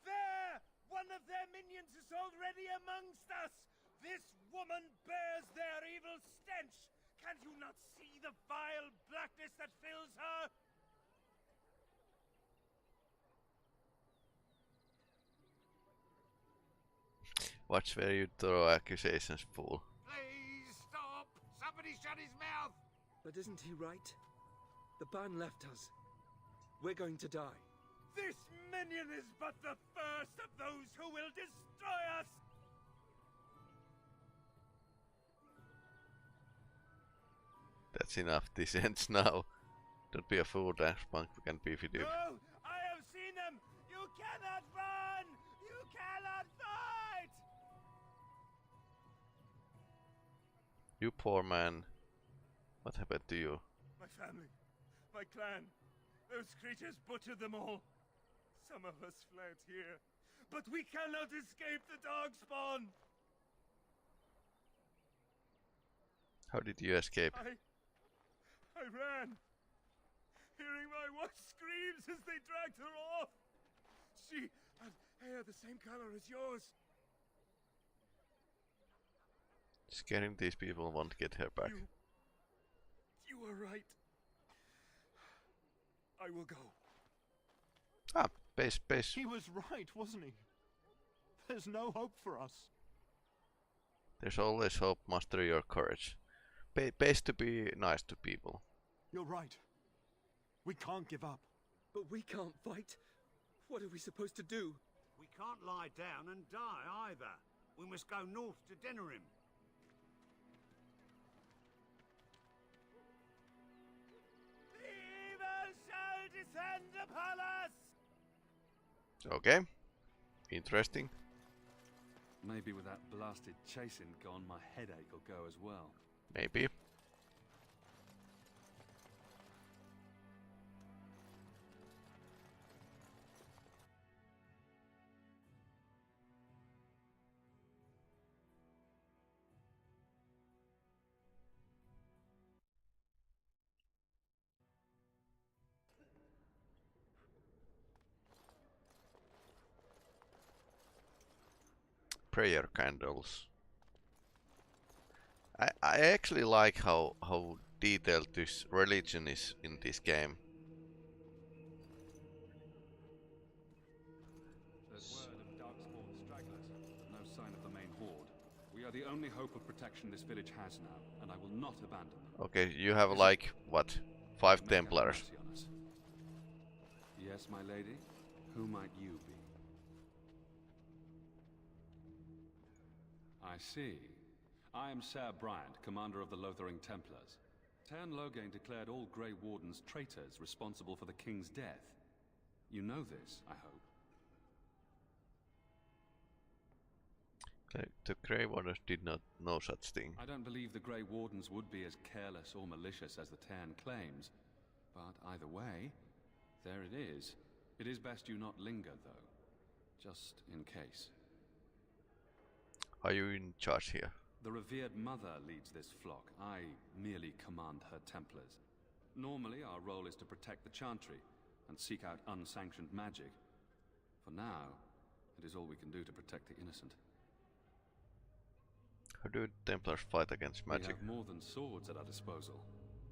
[SPEAKER 6] There! One of their minions is already amongst us. This woman bears their evil stench. Can you not see the vile blackness that fills her?
[SPEAKER 1] Watch where you throw accusations, fool.
[SPEAKER 6] Please stop! Somebody shut his mouth!
[SPEAKER 17] But isn't he right? The ban left us. We're going to die.
[SPEAKER 6] This minion is but the first of those who will destroy us!
[SPEAKER 1] That's enough. This ends now. Don't be a fool, Dash Punk. We can beef with you.
[SPEAKER 6] No! I have seen them! You cannot run! You cannot fight!
[SPEAKER 1] You poor man. What happened to you?
[SPEAKER 6] My family, my clan, those creatures butchered them all.
[SPEAKER 3] Some of us fled here, but we cannot escape the Darkspawn!
[SPEAKER 1] How did you escape?
[SPEAKER 3] I ran, hearing my wife's screams as they dragged her off. She had hair the same color as yours.
[SPEAKER 1] Scaring these people won't get her back.
[SPEAKER 3] You were right. I will go.
[SPEAKER 1] Ah, base.
[SPEAKER 6] He was right, wasn't he? There's no hope for us.
[SPEAKER 1] There's always hope, master your courage. Best to be nice to people.
[SPEAKER 6] You're right. We can't give up.
[SPEAKER 17] But we can't fight. What are we supposed to do?
[SPEAKER 6] We can't lie down and die either. We must go north to Denerim.
[SPEAKER 3] Evil shall descend upon us!
[SPEAKER 1] Okay. Interesting.
[SPEAKER 5] Maybe with that blasted chasing gone, my headache will go as well.
[SPEAKER 1] Maybe. Prayer candles. I actually like how detailed this religion is in this game.
[SPEAKER 5] There's word of Darkspawn stragglers, but no sign of the main horde. We are the only hope of protection this village has now, and I will not abandon them.
[SPEAKER 1] Okay, you have like what? 5 Templars.
[SPEAKER 5] Yes, my lady. Who might you be? I see. I am Sir Bryant, commander of the Lothering Templars. Tern Loghain declared all Grey Wardens traitors responsible for the king's death. You know this, I hope.
[SPEAKER 1] The Grey Wardens did not know such thing.
[SPEAKER 5] I don't believe the Grey Wardens would be as careless or malicious as the Tern claims. But either way, there it is. It is best you not linger, though. Just in case.
[SPEAKER 1] Are you in charge here?
[SPEAKER 5] The revered mother leads this flock. I merely command her Templars. Normally, our role is to protect the Chantry and seek out unsanctioned magic. For now, it is all we can do to protect the innocent.
[SPEAKER 1] How do Templars fight against magic?
[SPEAKER 5] We have more than swords at our disposal.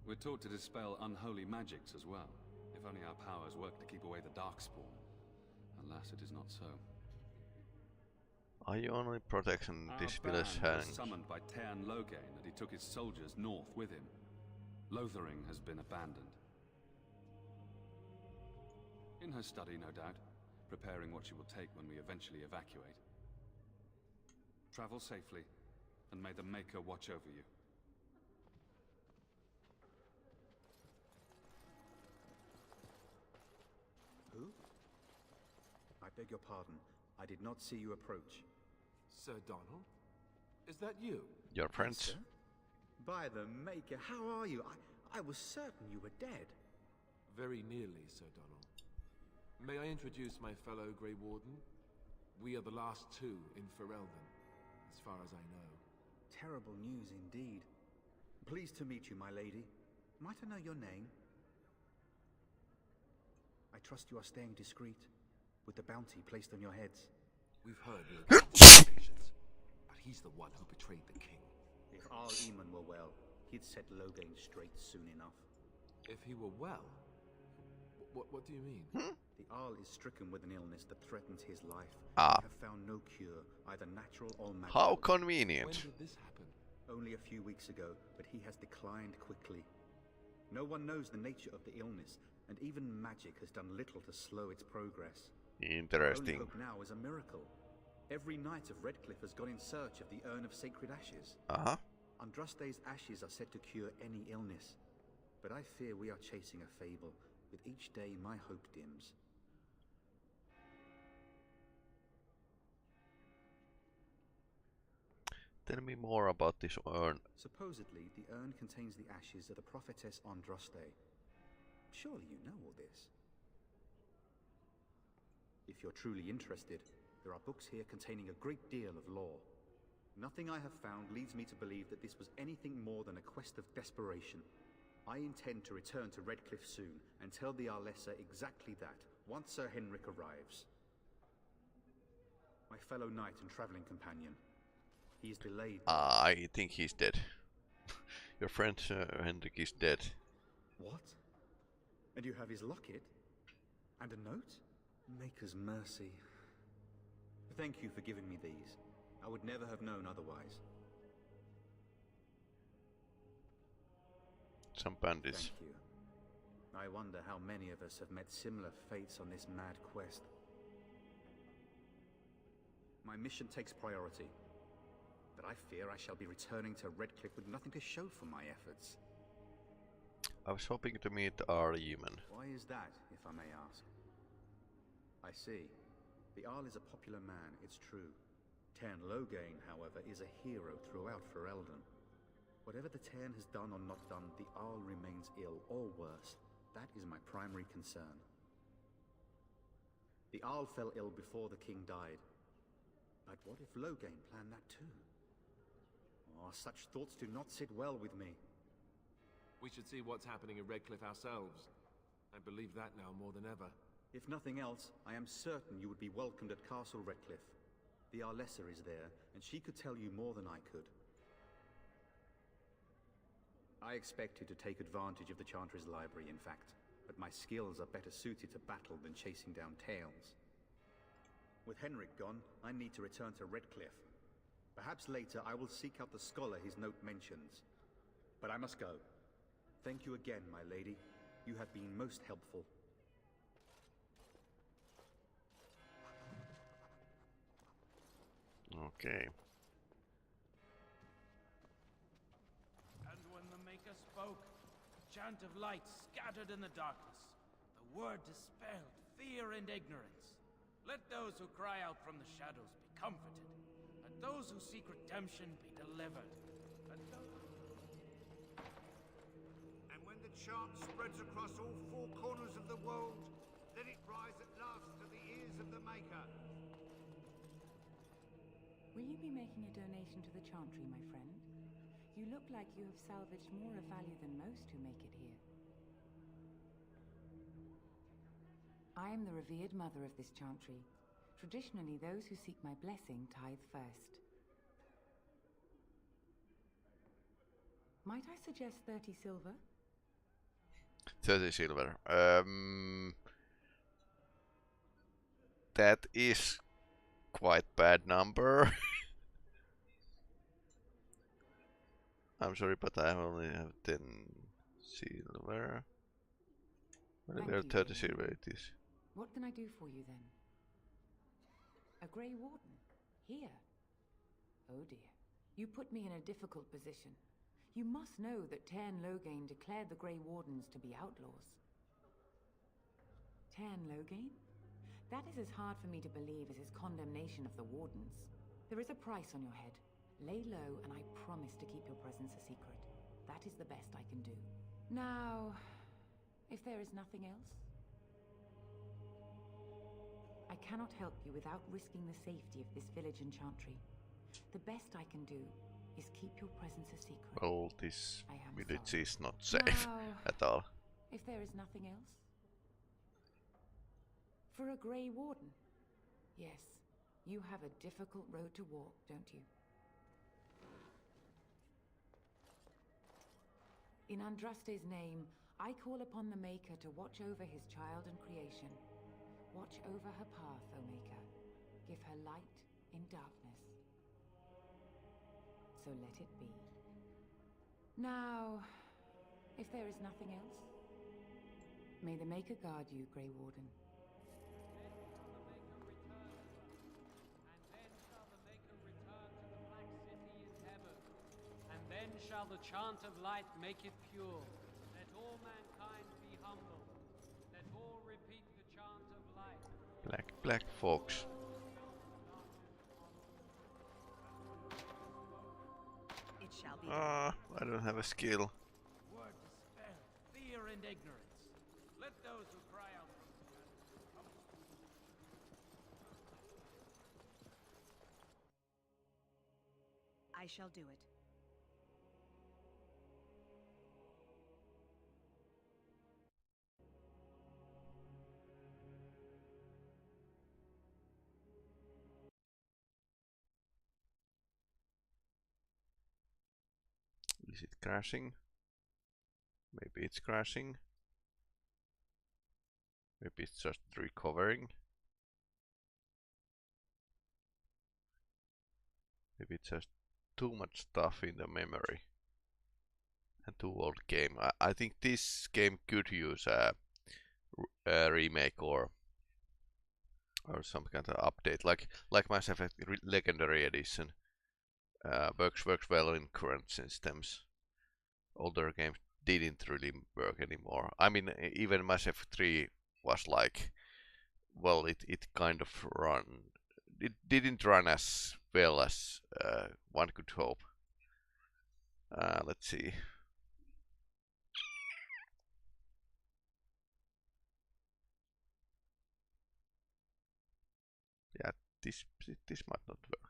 [SPEAKER 5] We're taught to dispel unholy magics as well. If only our powers work to keep away the Darkspawn. Alas, it is not so.
[SPEAKER 1] Are you only protecting this village
[SPEAKER 5] Our band
[SPEAKER 1] hands?
[SPEAKER 5] was summoned by Tern Loghain, and he took his soldiers north with him. Lothering has been abandoned. In her study, no doubt, preparing what she will take when we eventually evacuate. Travel safely, and may the Maker watch over you.
[SPEAKER 18] Who? I beg your pardon. I did not see you approach.
[SPEAKER 5] Sir Donald? Is that you?
[SPEAKER 1] Your friends?
[SPEAKER 18] Yes, sir? By the Maker, how are you? I was certain you were dead.
[SPEAKER 5] Very nearly, Sir Donald. May I introduce my fellow Grey Warden? We are the last two in Ferelden, as far as I know.
[SPEAKER 18] Terrible news indeed. Pleased to meet you, my lady. Might I know your name? I trust you are staying discreet, with the bounty placed on your heads.
[SPEAKER 5] We've heard your accusations, but he's the one who betrayed the king.
[SPEAKER 18] If Arl Eamon were well, he'd set Loghain straight soon enough.
[SPEAKER 5] If he were well? What do you mean?
[SPEAKER 18] The Arl is stricken with an illness that threatens his life.
[SPEAKER 1] Ah.
[SPEAKER 18] We have found no cure, either natural or magical.
[SPEAKER 1] How convenient.
[SPEAKER 5] When did this happen?
[SPEAKER 18] Only a few weeks ago, but he has declined quickly. No one knows the nature of the illness, and even magic has done little to slow its progress.
[SPEAKER 1] Interesting.
[SPEAKER 18] Only hope now is a miracle. Every knight of Redcliffe has gone in search of the Urn of Sacred Ashes.
[SPEAKER 1] Uh-huh.
[SPEAKER 18] Andraste's ashes are said to cure any illness. But I fear we are chasing a fable. With each day, my hope dims.
[SPEAKER 1] Tell me more about this urn.
[SPEAKER 18] Supposedly, the urn contains the ashes of the prophetess Andraste. Surely you know all this. If you're truly interested, there are books here containing a great deal of lore. Nothing I have found leads me to believe that this was anything more than a quest of desperation. I intend to return to Redcliffe soon and tell the Arlessa exactly that, once Sir Henrik arrives. My fellow knight and traveling companion. He is delayed.
[SPEAKER 1] I think he's dead. Your friend Henrik is dead.
[SPEAKER 18] What? And you have his locket? And a note? Maker's mercy. Thank you for giving me these. I would never have known otherwise.
[SPEAKER 1] Some bandits.
[SPEAKER 18] Thank you. I wonder how many of us have met similar fates on this mad quest. My mission takes priority, but I fear I shall be returning to Redcliffe with nothing to show for my efforts.
[SPEAKER 1] I was hoping to meet our human.
[SPEAKER 18] Why is that, if I may ask? I see. The Arl is a popular man, it's true. Tern Loghain, however, is a hero throughout Ferelden. Whatever the Tern has done or not done, the Arl remains ill, or worse. That is my primary concern. The Arl fell ill before the king died. But what if Loghain planned that too? Oh, such thoughts do not sit well with me.
[SPEAKER 5] We should see what's happening in Redcliffe ourselves. I believe that now more than ever.
[SPEAKER 18] If nothing else, I am certain you would be welcomed at Castle Redcliffe. The Arlessa is there, and she could tell you more than I could. I expected to take advantage of the Chantry's library, in fact, but my skills are better suited to battle than chasing down tales. With Henrik gone, I need to return to Redcliffe. Perhaps later I will seek out the scholar his note mentions. But I must go. Thank you again, my lady. You have been most helpful.
[SPEAKER 1] Okay.
[SPEAKER 10] And when the Maker spoke, a chant of light scattered in the darkness. The word dispelled fear and ignorance. Let those who cry out from the shadows be comforted. Let those who seek redemption be delivered.
[SPEAKER 6] And when the chant spreads across all four corners of the world, let it rise at last to the ears of the Maker.
[SPEAKER 19] Will you be making a donation to the Chantry, my friend? You look like you have salvaged more of value than most who make it here. I am the revered mother of this Chantry. Traditionally, those who seek my blessing tithe first. Might I suggest 30 silver?
[SPEAKER 1] 30 silver. That is quite bad number. I'm sorry, but I only have 10 silver. Well, 30 silver it is.
[SPEAKER 19] What can I do for you then? A Grey Warden? Here? Oh dear. You put me in a difficult position. You must know that Tern Loghain declared the Grey Wardens to be outlaws. Tern Loghain? That is as hard for me to believe as his condemnation of the Wardens. There is a price on your head. Lay low, and I promise to keep your presence a secret. That is the best I can do. Now, if there is nothing else, I cannot help you without risking the safety of this village and Chantry. The best I can do is keep your presence a secret.
[SPEAKER 1] Well, this village is not safe at all.
[SPEAKER 19] If there is nothing else? For a Grey Warden? Yes, you have a difficult road to walk, don't you? In Andraste's name, I call upon the Maker to watch over his child and creation. Watch over her path, O Maker. Give her light in darkness. So let it be. Now, if there is nothing else, may the Maker guard you, Grey Warden.
[SPEAKER 16] Then shall the chant of light make it pure. Let all mankind be humble. Let all repeat the chant of light.
[SPEAKER 1] Black folks.
[SPEAKER 9] It shall be.
[SPEAKER 1] I don't have a skill.
[SPEAKER 10] Word dispelled fear and ignorance. Let those who cry out from the shadows be comforted.
[SPEAKER 9] I shall do it.
[SPEAKER 1] Is it crashing? Maybe it's crashing. Maybe it's just recovering. Maybe it's just too much stuff in the memory. And too old game. I think this game could use a remake or some kind of update, like Mass Effect Legendary Edition. Works well in current systems. Older games didn't really work anymore. I mean, even Mass Effect 3 was like, well, it kind of it didn't run as well as one could hope. Let's see. Yeah, this might not work.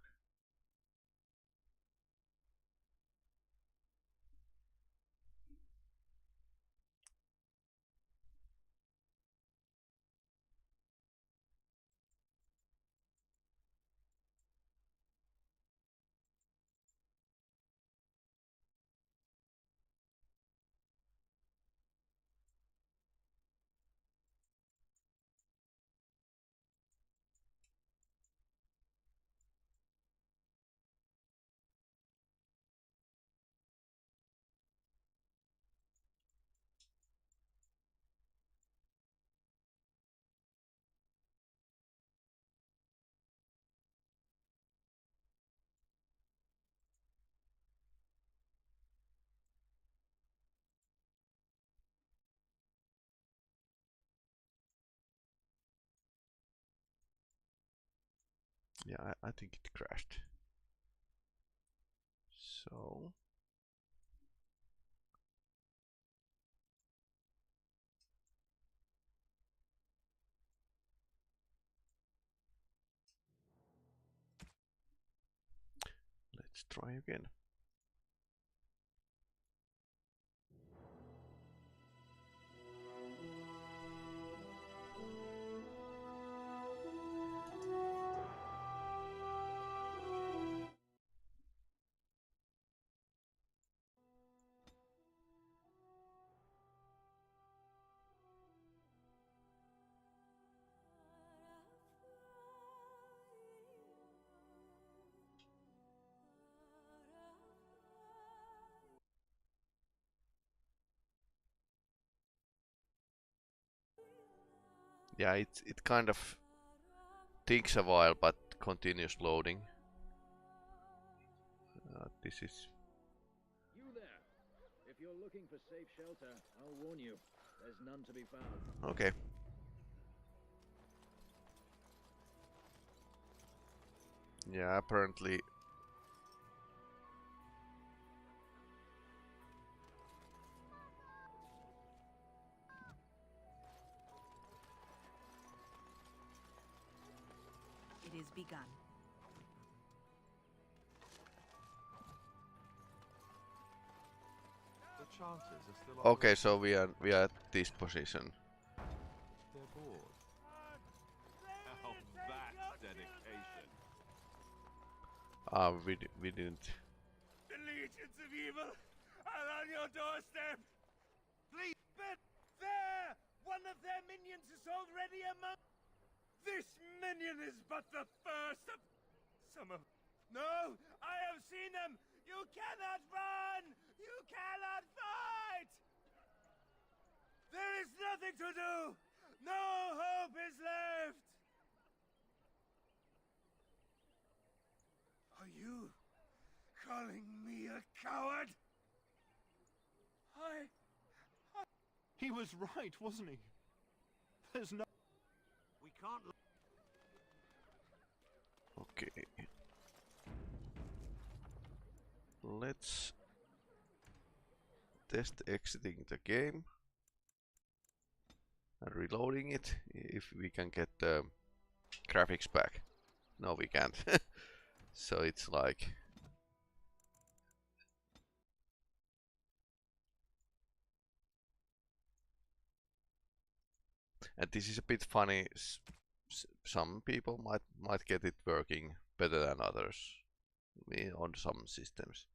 [SPEAKER 1] Yeah, I think it crashed. So let's try again. Yeah, it kind of takes a while, but continues loading. This is.
[SPEAKER 12] You there! If you're looking for safe shelter, I'll warn you. There's none to be found.
[SPEAKER 1] Okay. Yeah, apparently.
[SPEAKER 9] It is begun.
[SPEAKER 5] The chanters are still
[SPEAKER 1] Okay, so we are at this position.
[SPEAKER 5] They're bored. Now that's dedication.
[SPEAKER 1] We didn't.
[SPEAKER 3] The legions of evil are on your doorstep. Please, but there, one of their minions is already among. This minion is but the first of some of. No, I have seen them. You cannot run. You cannot fight. There is nothing to do. No hope is left. Are you calling me a coward?
[SPEAKER 5] He was right, wasn't he? There's no.
[SPEAKER 6] We can't.
[SPEAKER 1] Okay. Let's test exiting the game and reloading it if we can get the graphics back. No, we can't. So it's like And this is a bit funny. Some people might get it working better than others on some systems.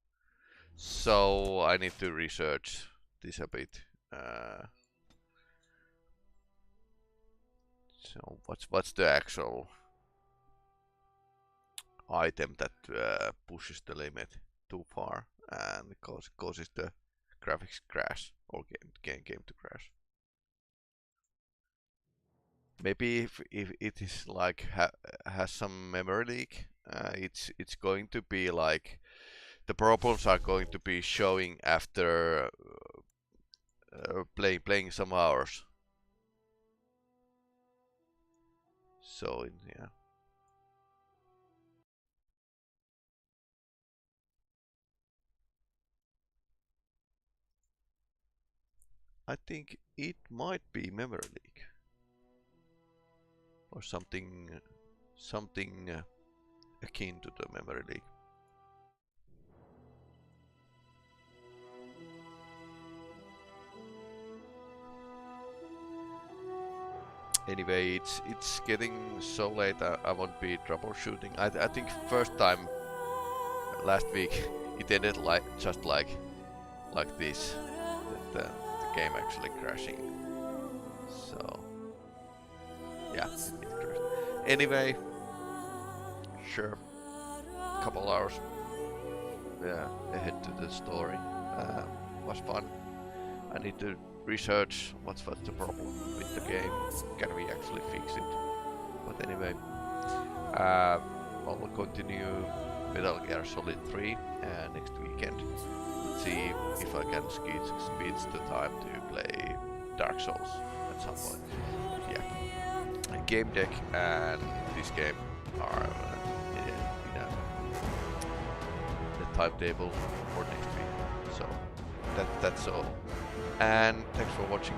[SPEAKER 1] So I need to research this a bit. So what's the actual item that pushes the limit too far and causes the graphics crash or game to crash? Maybe if it is like has some memory leak, it's going to be like the problems are going to be showing after playing some hours. So yeah. I think it might be memory leak or something akin to the memory leak. Anyway, it's getting so late. I won't be troubleshooting. I think first time last week it ended just like this. The game actually crashing. So yeah, it crashed. Anyway, sure. Couple hours ahead to the story. Was fun. I need to research what's the problem with the game. Can we actually fix it? But anyway, I'll continue Metal Gear Solid 3 next weekend. Let's see if I can speed the time to play Dark Souls at some point. Yeah, Game Deck and this game are in the timetable for next week. So that's all. And thanks for watching.